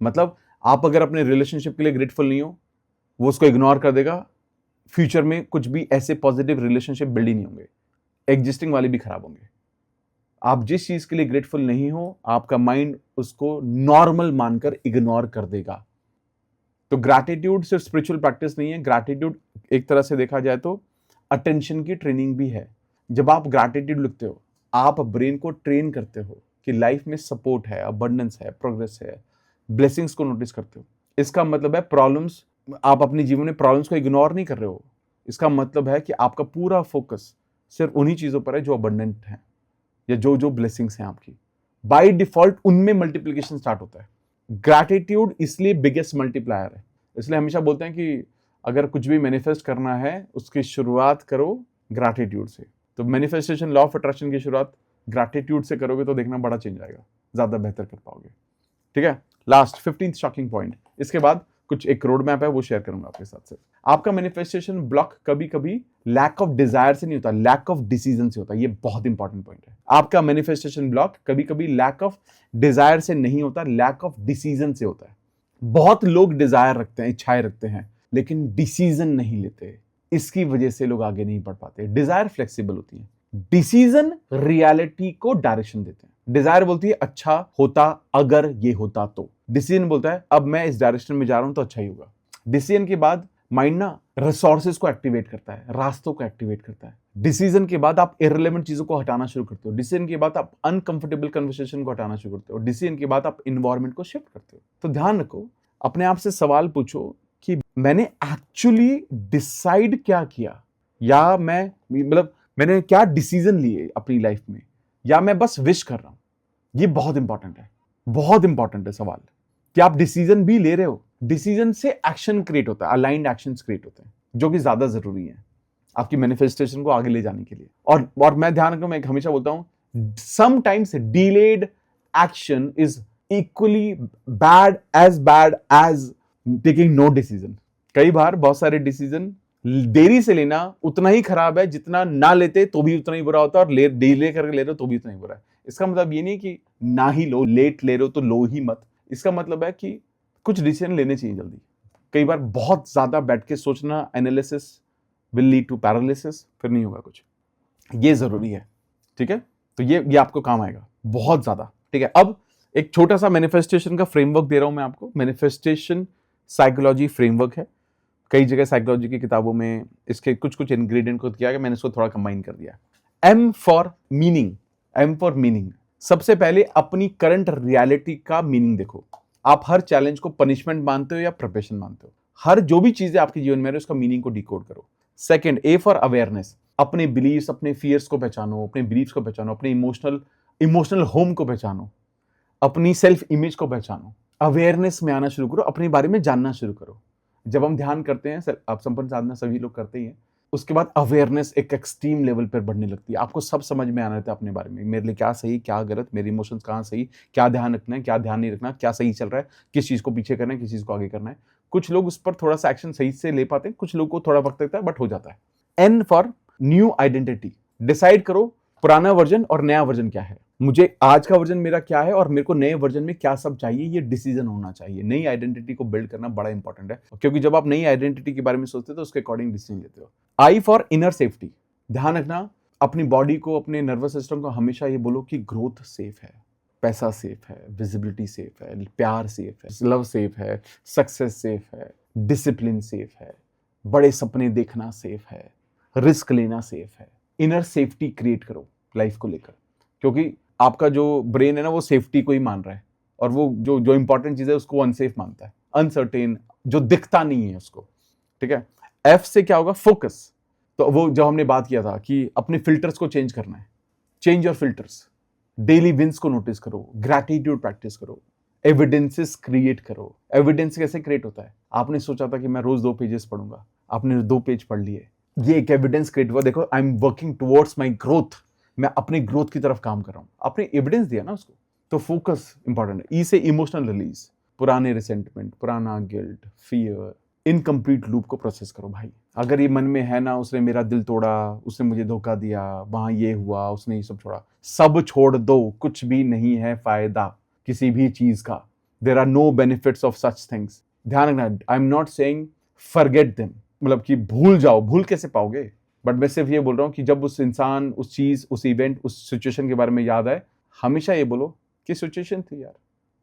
मतलब आप अगर अपने रिलेशनशिप के लिए ग्रेटफुल नहीं हो, वो उसको इग्नोर कर देगा, फ्यूचर में कुछ भी ऐसे पॉजिटिव रिलेशनशिप बिल्ड ही नहीं होंगे, एग्जिस्टिंग वाले भी खराब होंगे। आप जिस चीज के लिए ग्रेटफुल नहीं हो, आपका माइंड उसको नॉर्मल मानकर इग्नोर कर देगा। तो ग्रैटिट्यूड सिर्फ स्पिरिचुअल प्रैक्टिस नहीं है, ग्रैटिट्यूड एक तरह से देखा जाए तो अटेंशन की ट्रेनिंग भी है। जब आप ग्रैटिट्यूड लिखते हो, आप ब्रेन को ट्रेन करते हो कि लाइफ में सपोर्ट है, अबंडेंस है, प्रोग्रेस है, ब्लेसिंग्स को नोटिस करते हो। इसका मतलब है प्रॉब्लम्स, आप अपने जीवन में प्रॉब्लम्स को इग्नोर नहीं कर रहे हो, इसका मतलब है कि आपका पूरा फोकस सिर्फ उन्हीं चीजों पर है जो अबंडेंट है या जो जो ब्लेसिंग्स हैं आपकी। बाय डिफॉल्ट उनमें मल्टीप्लिकेशन स्टार्ट होता है। ग्रैटिट्यूड इसलिए बिगेस्ट मल्टीप्लायर है। इसलिए हमेशा बोलते हैं कि अगर कुछ भी मैनिफेस्ट करना है उसकी शुरुआत करो ग्रैटिट्यूड से। तो मैनिफेस्टेशन, लॉ ऑफ अट्रैक्शन की शुरुआत ग्रैटिट्यूड से करोगे तो देखना बड़ा चेंज आएगा, ज्यादा बेहतर कर पाओगे। ठीक है। लास्ट 15th शॉकिंग पॉइंट, इसके बाद कुछ एक रोड मैप है वो शेयर करूंगा आपके साथ से। आपका मैनिफेस्टेशन ब्लॉक कभी कभी लैक ऑफ डिजायर से नहीं होता, लैक ऑफ डिसीजन से होता है। ये बहुत इंपॉर्टेंट पॉइंट है। आपका मैनिफेस्टेशन ब्लॉक कभी कभी लैक ऑफ डिजायर से नहीं होता, लैक ऑफ डिसीजन से होता है। बहुत लोग डिजायर रखते हैं, इच्छाएं रखते हैं, लेकिन डिसीजन नहीं लेते। इसकी वजह से लोग आगे नहीं बढ़ पाते। डिजायर फ्लेक्सिबल होती है, डिसीजन रियलिटी को डायरेक्शन देते हैं। डिजायर बोलती है अच्छा होता अगर ये होता तो, डिसीजन बोलता है अब मैं इस डायरेक्शन में जा रहा हूं तो अच्छा ही होगा। डिसीजन के बाद माइंड ना रिसोर्सेज को एक्टिवेट करता है, रास्तों को एक्टिवेट करता है। डिसीजन के बाद आप इररिलेवेंट चीजों को हटाना शुरू करते हो। डिसीजन के बाद आप अनकंफर्टेबल कन्वर्सेशन को हटाना शुरू करते हो। डिसीजन के बाद आप इन्वायरमेंट को शिफ्ट करते हो। तो ध्यान रखो, अपने आप से सवाल पूछो कि मैंने एक्चुअली डिसाइड क्या किया, या मैंने क्या डिसीजन लिए अपनी लाइफ में, या मैं बस विश कर रहा हूं। ये बहुत इंपॉर्टेंट है, बहुत इंपॉर्टेंट है सवाल कि आप डिसीजन भी ले रहे हो। डिसीजन से एक्शन क्रिएट होता है, अलाइंड एक्शंस क्रिएट होते हैं, जो कि ज्यादा जरूरी है आपकी मैनिफेस्टेशन को आगे ले जाने के लिए। और मैं ध्यान रखूं, मैं हमेशा बोलता हूं sometimes delayed action is equally bad as taking no decision. कई बार बहुत सारे डिसीजन देरी से लेना उतना ही खराब है जितना ना लेते तो भी उतना ही बुरा होता है, और डिले करके ले रहे हो तो भी उतना ही बुरा है। इसका मतलब ये नहीं कि ना ही लो, लेट ले रहे हो तो लो ही मत। इसका मतलब है कि कुछ डिसीजन लेने चाहिए जल्दी। कई बार बहुत ज्यादा बैठ के सोचना, analysis will lead to paralysis, फिर नहीं होगा कुछ। ये जरूरी है। ठीक है। तो ये आपको काम आएगा बहुत ज्यादा। ठीक है। अब एक छोटा सा मैनिफेस्टेशन का फ्रेमवर्क दे रहा हूं मैं आपको। मैनिफेस्टेशन साइकोलॉजी फ्रेमवर्क है। कई जगह साइकोलॉजी की किताबों में इसके कुछ कुछ इंग्रेडिएंट को किया गया, मैंने इसको थोड़ा कंबाइन कर दिया। M for meaning. M for meaning. सबसे पहले अपनी करंट रियलिटी का मीनिंग देखो। आप हर चैलेंज को पनिशमेंट मानते हो या प्रिपरेशन मानते हो? हर जो भी चीजें आपके जीवन में है उसका मीनिंग को डिकोड करो। Second, A for awareness. अपने बिलीव्स, अपने फियर्स को पहचानो, अपने बिलीव्स को पहचानो, अपने इमोशनल होम को पहचानो, अपनी सेल्फ इमेज को पहचानो। अवेयरनेस में आना शुरू करो, अपने बारे में जानना शुरू करो। जब हम ध्यान करते हैं, आप संपन्न साधना सभी लोग करते ही हैं, उसके बाद अवेयरनेस एक एक्सट्रीम लेवल पर बढ़ने लगती है। आपको सब समझ में आना रहता है अपने बारे में, मेरे लिए क्या सही, क्या गलत, मेरे इमोशंस कहाँ सही, क्या ध्यान रखना है, क्या ध्यान नहीं रखना, क्या सही चल रहा है, किस चीज को पीछे करना है, किस चीज को आगे करना है। कुछ लोग उस पर थोड़ा सा एक्शन सही से ले पाते हैं, कुछ लोग को थोड़ा वक्त लगता है, बट हो जाता है। N for new identity. Decide करो पुराना वर्जन और नया वर्जन क्या है। मुझे आज का वर्जन मेरा क्या है और मेरे को नए वर्जन में क्या सब चाहिए, ये डिसीजन होना चाहिए। नई आइडेंटिटी को बिल्ड करना बड़ा इंपॉर्टेंट है, क्योंकि जब आप नई आइडेंटिटी के बारे में सोचते हो तो उसके अकॉर्डिंग डिसीजन लेते हो। आई फॉर इनर सेफ्टी, ध्यान रखना अपनी बॉडी को, अपने नर्वस सिस्टम को हमेशा ये बोलो कि ग्रोथ सेफ है, पैसा सेफ है, विजिबिलिटी सेफ है, प्यार सेफ है, लव सेफ है, सक्सेस सेफ है, डिसिप्लिन सेफ है, बड़े सपने देखना सेफ है, रिस्क लेना सेफ है। इनर सेफ्टी क्रिएट करो लाइफ को लेकर, क्योंकि आपका जो ब्रेन है ना वो सेफ्टी को ही मान रहा है, और वो जो जो इंपॉर्टेंट चीज है उसको अनसेफ मानता है, अनसर्टेन, जो दिखता नहीं है उसको। ठीक है। एफ से क्या होगा? फोकस। तो वो जो हमने बात किया था कि अपने फिल्टर्स को चेंज करना है, change your filters. Daily wins को नोटिस करो, ग्रैटिट्यूड प्रैक्टिस करो, एविडेंसेस क्रिएट करो। एविडेंस कैसे क्रिएट होता है? आपने सोचा था कि मैं रोज 2 पेजेस पढ़ूंगा, आपने 2 पेज पढ़ लिए, ये एक एविडेंस क्रिएट हुआ। देखो, I am working towards my growth, मैं अपने ग्रोथ की तरफ काम कर रहा हूं, आपने एविडेंस दिया ना उसको। तो फोकस इंपॉर्टेंट है। ई से इमोशनल रिलीज, पुराने रिसेंटमेंट, पुराना गिल्ट, फियर, इनकम्प्लीट लूप को प्रोसेस करो भाई। अगर ये मन में है ना, उसने मेरा दिल तोड़ा, उसने मुझे धोखा दिया, वहां ये हुआ, उसने ये सब छोड़ा, सब छोड़ दो। कुछ भी नहीं है फायदा किसी भी चीज का। There are no benefits of such things. ध्यान रखना, I am not saying forget them, मतलब कि भूल जाओ। भूल कैसे पाओगे? बट मैं सिर्फ ये बोल रहा हूँ कि जब उस इंसान, उस चीज, उस इवेंट, उस सिचुएशन के बारे में याद आए, हमेशा ये बोलो कि सिचुएशन थी यार,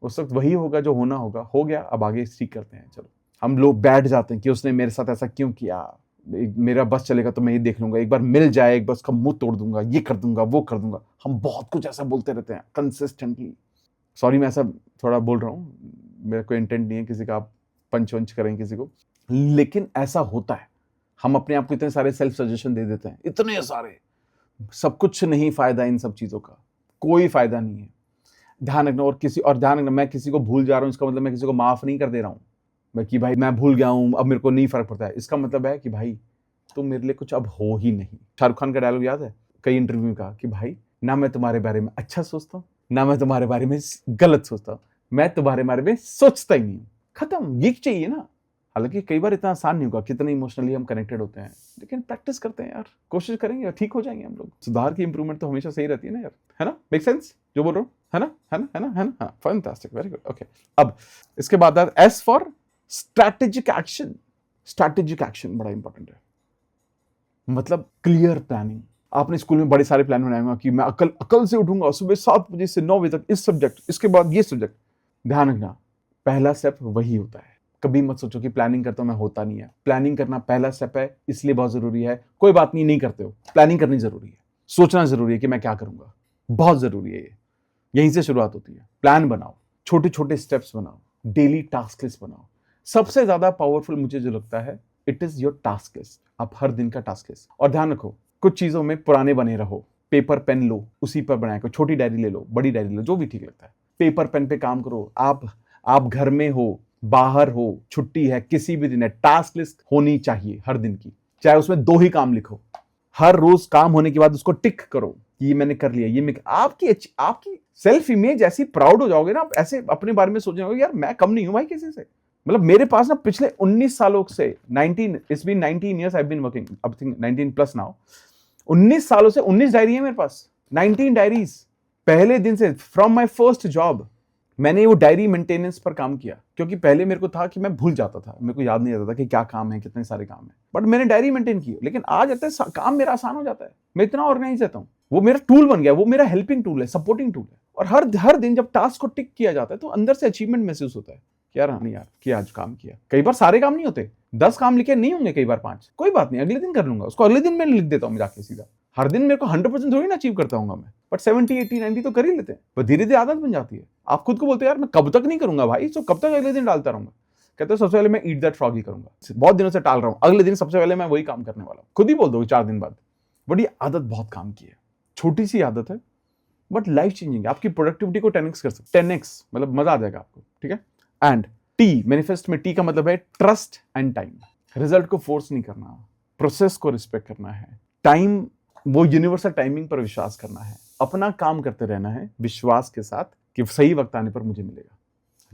उस वक्त वही होगा जो होना होगा, हो गया, अब आगे ठीक करते हैं। चलो, हम लोग बैठ जाते हैं कि उसने मेरे साथ ऐसा क्यों किया, मेरा बस चलेगा तो मैं ये देख लूंगा, एक बार मिल जाए, एक बार उसका मुंह तोड़ दूंगा, ये कर दूंगा, वो कर दूंगा। हम बहुत कुछ ऐसा बोलते रहते हैं कंसिस्टेंटली। सॉरी, मैं ऐसा थोड़ा बोल रहा हूँ, मेरा कोई इंटेंट नहीं है किसी का आप पंच वंच करें किसी को, लेकिन ऐसा होता है। हम अपने आप को इतने सारे सेल्फ सजेशन दे देते हैं, इतने सारे, सब कुछ नहीं फायदा इन सब चीजों का, कोई फायदा नहीं है। ध्यान रखना। और ध्यान रखना, मैं किसी को भूल जा रहा हूँ, इसका मतलब मैं किसी को माफ नहीं कर दे रहा हूँ मैं, कि भाई मैं भूल गया हूँ, अब मेरे को नहीं फर्क पड़ता है। इसका मतलब है कि भाई तुम मेरे लिए कुछ अब हो ही नहीं। शाहरुख खान का डायलॉग याद है कई इंटरव्यू में कहा कि भाई ना मैं तुम्हारे बारे में अच्छा सोचता हूँ, ना मैं तुम्हारे बारे में गलत सोचता हूँ, मैं तुम्हारे बारे में सोचता ही नहीं हूँ। खत्म। ये चाहिए ना। हालांकि कई बार इतना आसान नहीं होगा, कितने इमोशनली हम कनेक्टेड होते हैं, लेकिन प्रैक्टिस करते हैं यार, कोशिश करेंगे, ठीक हो जाएंगे हम लोग। सुधार की इंप्रूवमेंट तो हमेशा सही रहती है ना यार, है ना? मेक सेंस जो बोल रहा हूँ, है ना? है ना? है ना? है ना? हाँ, फैंटास्टिक, वेरी गुड। ओके, अब इसके बाद S for strategic action. Strategic action बड़ा इंपॉर्टेंट है, मतलब क्लियर प्लानिंग। आपने स्कूल में बड़े सारे प्लान बनाए होंगे कि मैं अकल से उठूंगा सुबह 7 बजे से 9 बजे तक इस सब्जेक्ट, इसके बाद ये सब्जेक्ट। ध्यान रखना, पहला स्टेप वही होता है। कभी मत सोचो कि प्लानिंग करता हूं मैं, होता नहीं है। प्लानिंग करना पहला स्टेप है, इसलिए बहुत जरूरी है। कोई बात नहीं, नहीं करते हो, प्लानिंग करनी जरूरी है, सोचना जरूरी है कि मैं क्या करूंगा, बहुत जरूरी है ये। यहीं से शुरुआत होती है। प्लान बनाओ, छोटे छोटे स्टेप्स बनाओ, डेली टास्क लिस्ट बनाओ। सबसे ज्यादा पावरफुल मुझे जो लगता है, it is your task list. आप हर दिन का टास्क लिस्ट। और ध्यान रखो, कुछ चीजों में पुराने बने रहो। पेपर पेन लो, उसी पर बनाया करो। छोटी डायरी ले लो, बड़ी डायरी लो, जो भी ठीक लगता है। पेपर पेन पे काम करो। आप घर में हो, बाहर हो, छुट्टी है, किसी भी दिन है, टास्क लिस्ट होनी चाहिए हर दिन की। चाहे उसमें 2 ही काम लिखो, हर रोज काम होने के बाद उसको टिक करो कि ये मैंने कर लिया। ये आपकी सेल्फ इमेज ऐसी प्राउड हो जाओगे ना, आप ऐसे अपने बारे में सोचने लगोगे, यार मैं कम नहीं हूं भाई किसी से। मतलब मेरे पास ना पिछले 19 सालों से 19 years I've been working, अब 19 प्लस नाउ। 19 सालों से 19 डायरी है मेरे पास, 19 डायरीज। पहले दिन से, फ्रॉम माय फर्स्ट जॉब, मैंने वो डायरी मेंटेनेंस पर काम किया, क्योंकि पहले मेरे को था कि मैं भूल जाता था, मेरे को याद नहीं रहता था कि क्या काम है, कितने सारे काम है। बट मैंने डायरी मेंटेन की, लेकिन आज आता है काम मेरा आसान हो जाता है, मैं इतना ऑर्गेनाइज रहता हूँ। वो मेरा टूल बन गया, वो मेरा हेल्पिंग टूल है, सपोर्टिंग टूल है। और हर दिन जब टास्क को टिक किया जाता है तो अंदर से अचीवमेंट महसूस होता है कि यार नहीं यार, किया, आज काम किया। कई बार सारे काम नहीं होते, 10 काम लिखे नहीं होंगे, कई बार 5, कोई बात नहीं, अगले दिन कर लूंगा उसको, अगले दिन मैं लिख देता हूँ जाके सीधा। हर दिन मेरे को 100% थोड़ी ना अचीव करता हूँ मैं, बट 70, 80, 90 तो कर ही लेते हैं। वो धीरे धीरे आदत बन जाती है। आप खुद को बोलते हैं यार मैं कब तक नहीं करूंगा भाई, तो कब तक अगले दिन डालता रहूंगा। कहते हैं सबसे पहले मैं ईट दैट फ्रॉग ही करूंगा, बहुत दिनों से टाल रहा हूँ, अगले दिन सबसे पहले मैं वही काम करने वाला हूँ। खुद ही बोल दो 4 दिन बाद। बट ये आदत बहुत काम की है, छोटी सी आदत है बट लाइफ चेंजिंग है। आपकी प्रोडक्टिविटी को 10x कर सकते, 10x मतलब मजा आ जाएगा आपको, ठीक है। एंड टी, मैनिफेस्ट में टी का मतलब है ट्रस्ट एंड टाइम। रिजल्ट को फोर्स नहीं करना, प्रोसेस को रिस्पेक्ट करना है। टाइम, वो यूनिवर्सल टाइमिंग पर विश्वास करना है, अपना काम करते रहना है विश्वास के साथ कि सही वक्त आने पर मुझे मिलेगा।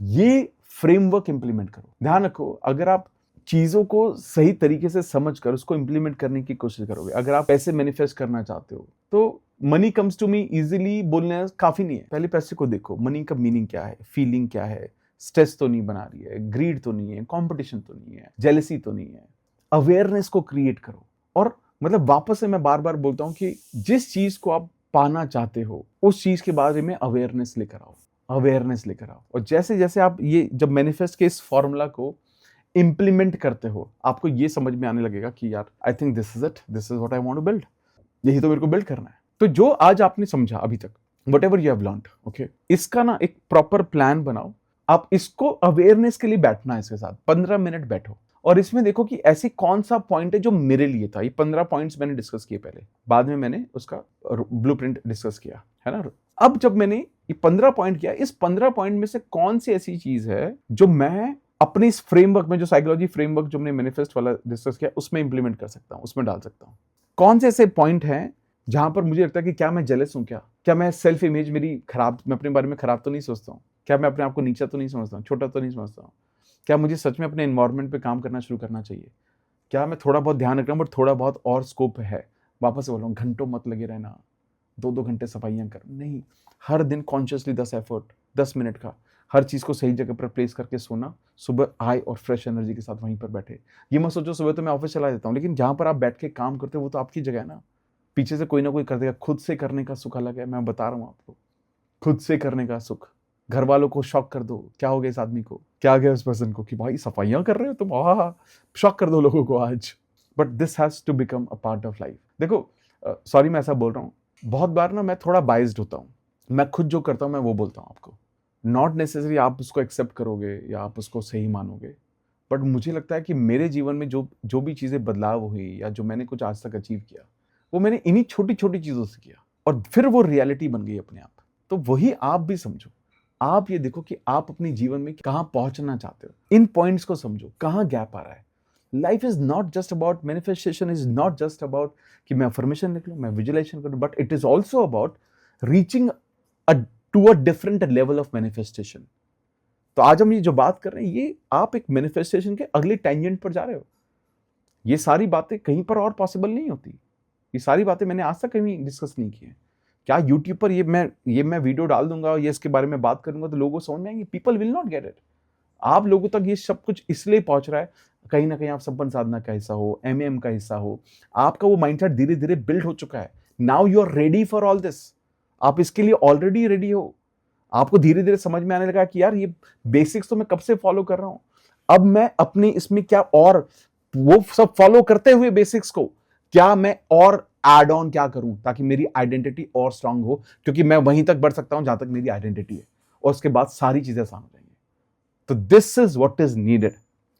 ये फ्रेमवर्क इंप्लीमेंट करो। ध्यान रखो, अगर आप चीजों को सही तरीके से समझकर उसको इंप्लीमेंट करने की कोशिश करोगे, अगर आप पैसे मैनिफेस्ट करना चाहते हो तो money comes to me easily बोलने काफी नहीं है। पहले पैसे को देखो, मनी का मीनिंग क्या है, फीलिंग क्या है, स्ट्रेस तो नहीं बना रही है, ग्रीड तो नहीं है, कंपटीशन तो नहीं है, जेलसी तो नहीं है। अवेयरनेस को क्रिएट करो। और मतलब वापस से मैं बार बार बोलता हूं कि जिस चीज को आप पाना चाहते हो उस चीज के बारे में अवेयरनेस लेकर आओ, अवेयरनेस लेकर आओ। और जैसे जैसे आप ये जब मैनिफेस्ट के इस फॉर्मूला को इंप्लीमेंट करते हो, आपको ये समझ में आने लगेगा कि यार I think this is it, this is what I want to build, यही तो मेरे को बिल्ड करना है। तो जो आज आपने समझा अभी तक, what ever you have learned, okay, इसका ना एक प्रॉपर प्लान बनाओ। आप इसको अवेयरनेस के लिए बैठना है, इसके साथ 15 मिनट बैठो और इसमें देखो कि ऐसी कौन सा पॉइंट है जो मेरे लिए था। ये 15 पॉइंट्स मैंने डिस्कस किए पहले, बाद में मैंने उसका ब्लूप्रिंट डिस्कस किया, है ना। अब जब मैंने ये 15 पॉइंट किया, इस 15 पॉइंट में से कौन सी ऐसी चीज है जो मैं अपने इस फ्रेमवर्क में, जो साइकोलॉजी फ्रेमवर्क जो मैंने मैनिफेस्ट वाला डिस्कस किया, उसमें इंप्लीमेंट कर सकता हूं, उसमें डाल सकता हूं। कौन से ऐसे पॉइंट हैं जहां पर मुझे लगता है कि क्या मैं जेलस हूं, क्या मैं सेल्फ इमेज मेरी खराब, मैं अपने बारे में खराब तो नहीं सोचता हूं, क्या मैं अपने आप को नीचा तो नहीं समझता हूं, छोटा तो नहीं समझता हूं, क्या मुझे सच में अपने एनवायरनमेंट पे काम करना शुरू करना चाहिए, क्या मैं थोड़ा बहुत ध्यान रख रहा हूं बट थोड़ा बहुत और स्कोप है। वापस से बोल रहा हूं, घंटों मत लगे रहना, 2-2 घंटे सफाइयां कर नहीं, हर दिन कॉन्शियसली 10 एफर्ट, 10 मिनट का, हर चीज को सही जगह पर प्लेस करके सोना, सुबह आए और फ्रेश एनर्जी के साथ वहीं पर बैठे। ये मत सोचो सुबह तो मैं ऑफिस चला जाता हूँ, लेकिन जहां पर आप बैठ के काम करते हो वो तो आपकी जगह है ना, पीछे से कोई ना कोई कर देगा। खुद से करने का सुख अलग है, मैं बता रहा हूं आपको, खुद से करने का सुख। घर वालों को शॉक कर दो, क्या हो गया इस आदमी को, क्या आ गया उस पर्सन को कि भाई सफाइयां कर रहे हो तुम, आहा, शॉक कर दो लोगों को आज। But this has to become a part of life. देखो, सॉरी मैं ऐसा बोल रहा हूँ, बहुत बार ना मैं थोड़ा बाइज्ड होता हूँ, मैं खुद जो करता हूँ मैं वो बोलता हूँ आपको, नॉट नेसेसरी आप उसको एक्सेप्ट करोगे या आप उसको सही मानोगे। बट मुझे लगता है कि मेरे जीवन में जो जो भी चीज़ें बदलाव हुई या जो मैंने कुछ आज तक अचीव किया, वो मैंने इन्हीं छोटी छोटी चीज़ों से किया और फिर वो रियलिटी बन गई अपने आप। तो वही आप भी समझो, आप ये देखो कि आप अपने जीवन में कहाँ पहुंचना चाहते हो, इन पॉइंट्स को समझो, कहाँ गैप आ रहा है। Life is not just about manifestation, is not just about कि मैं अफर्मेशन लिख लूँ, मैं विजुअलाइजेशन करूँ, but it is also about reaching to a different level of manifestation. तो आज हम ये जो बात कर रहे हैं, ये आप एक मैनिफेस्टेशन के अगले टेंजेंट पर जा रहे हो। ये सारी बातें कहीं पर और पॉसिबल नहीं होती, ये सारी बातें मैंने आज तक कहीं डिस्कस नहीं की है। क्या यूट्यूब पर ये मैं वीडियो डाल दूंगा, ये इसके बारे में बात करूंगा तो लोगों को समझ में आएंगे? People will not get it. आप लोगों तक ये सब कुछ इसलिए पहुंच रहा है, कहीं ना कहीं आप संपन्न साधना का हिस्सा हो, एमएम का हिस्सा हो, आपका वो माइंडसेट धीरे धीरे बिल्ड हो चुका है। Now you are ready for all this, आप इसके लिए ऑलरेडी रेडी हो। आपको धीरे धीरे समझ में आने लगा कि यार ये बेसिक्स तो मैं कब से फॉलो कर रहा हूं, अब मैं अपने इसमें क्या और वो सब फॉलो करते हुए बेसिक्स को क्या मैं और एड ऑन क्या करूं ताकि मेरी आइडेंटिटी और स्ट्रांग हो, क्योंकि मैं वहीं तक बढ़ सकता हूं जहां तक मेरी आइडेंटिटी है और उसके बाद सारी चीजें आसान हो जाएंगी। तो this is what is needed.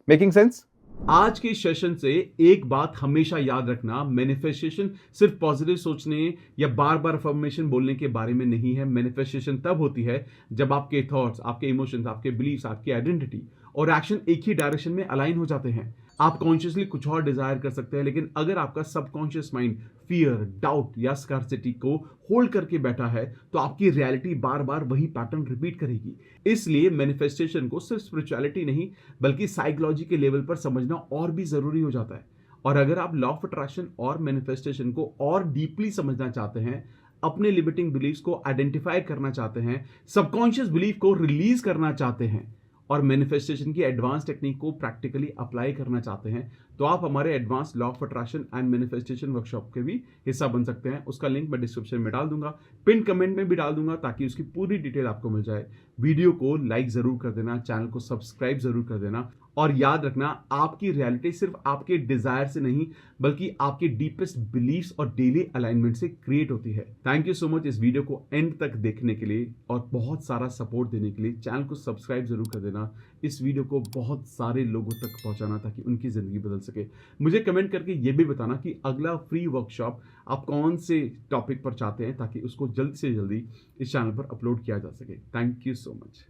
Making sense? आज के सेशन से एक बात हमेशा याद रखना, मैनिफेस्टेशन सिर्फ पॉजिटिव सोचने या बार बार अफर्मेशन बोलने के बारे में नहीं है। मैनिफेस्टेशन तब होती है जब आपके थॉट्स, आपके इमोशंस, आपके बिलीफ्स, आपकी आइडेंटिटी और एक्शन एक ही डायरेक्शन में अलाइन हो जाते हैं। आप कॉन्शियसली कुछ और डिजायर कर सकते हैं, लेकिन अगर आपका सबकॉन्शियस माइंड फियर, डाउट या स्कार्सिटी को होल्ड करके बैठा है तो आपकी रियलिटी बार बार वही पैटर्न रिपीट करेगी। इसलिए मैनिफेस्टेशन को सिर्फ स्पिरिचुअलिटी नहीं बल्कि साइकोलॉजी के लेवल पर समझना और भी जरूरी हो जाता है। और अगर आप लॉ ऑफ अट्रैक्शन और मैनिफेस्टेशन को और डीपली समझना चाहते हैं, अपने लिमिटिंग बिलीफ्स को आइडेंटिफाई करना चाहते हैं, सबकॉन्शियस बिलीफ को रिलीज करना चाहते हैं और मैनिफेस्टेशन की एडवांस टेक्निक को प्रैक्टिकली अप्लाई करना चाहते हैं, तो आप हमारे advance law of attraction and manifestation workshop के भी हिस्सा बन सकते हैं। उसका लिंक मैं डिस्क्रिप्शन में डाल दूंगा, पिन कमेंट में भी डाल दूंगा ताकि उसकी पूरी डिटेल आपको मिल जाए। वीडियो को लाइक जरूर कर देना, चैनल को सब्सक्राइब जरूर कर देना और याद रखना, आपकी रियलिटी सिर्फ आपके डिजायर से नहीं बल्कि आपके डीपेस्ट बिलीफ्स और डेली अलाइनमेंट से क्रिएट होती है। थैंक यू सो मच इस वीडियो को एंड तक देखने के लिए और बहुत सारा सपोर्ट देने के लिए। चैनल को सब्सक्राइब जरूर कर देना, इस वीडियो को बहुत सारे लोगों तक पहुंचाना ताकि उनकी जिंदगी बदल सके। मुझे कमेंट करके ये भी बताना कि अगला फ्री वर्कशॉप आप कौन से टॉपिक पर चाहते हैं ताकि उसको जल्द से जल्दी इस चैनल पर अपलोड किया जा सके। Thank you so much.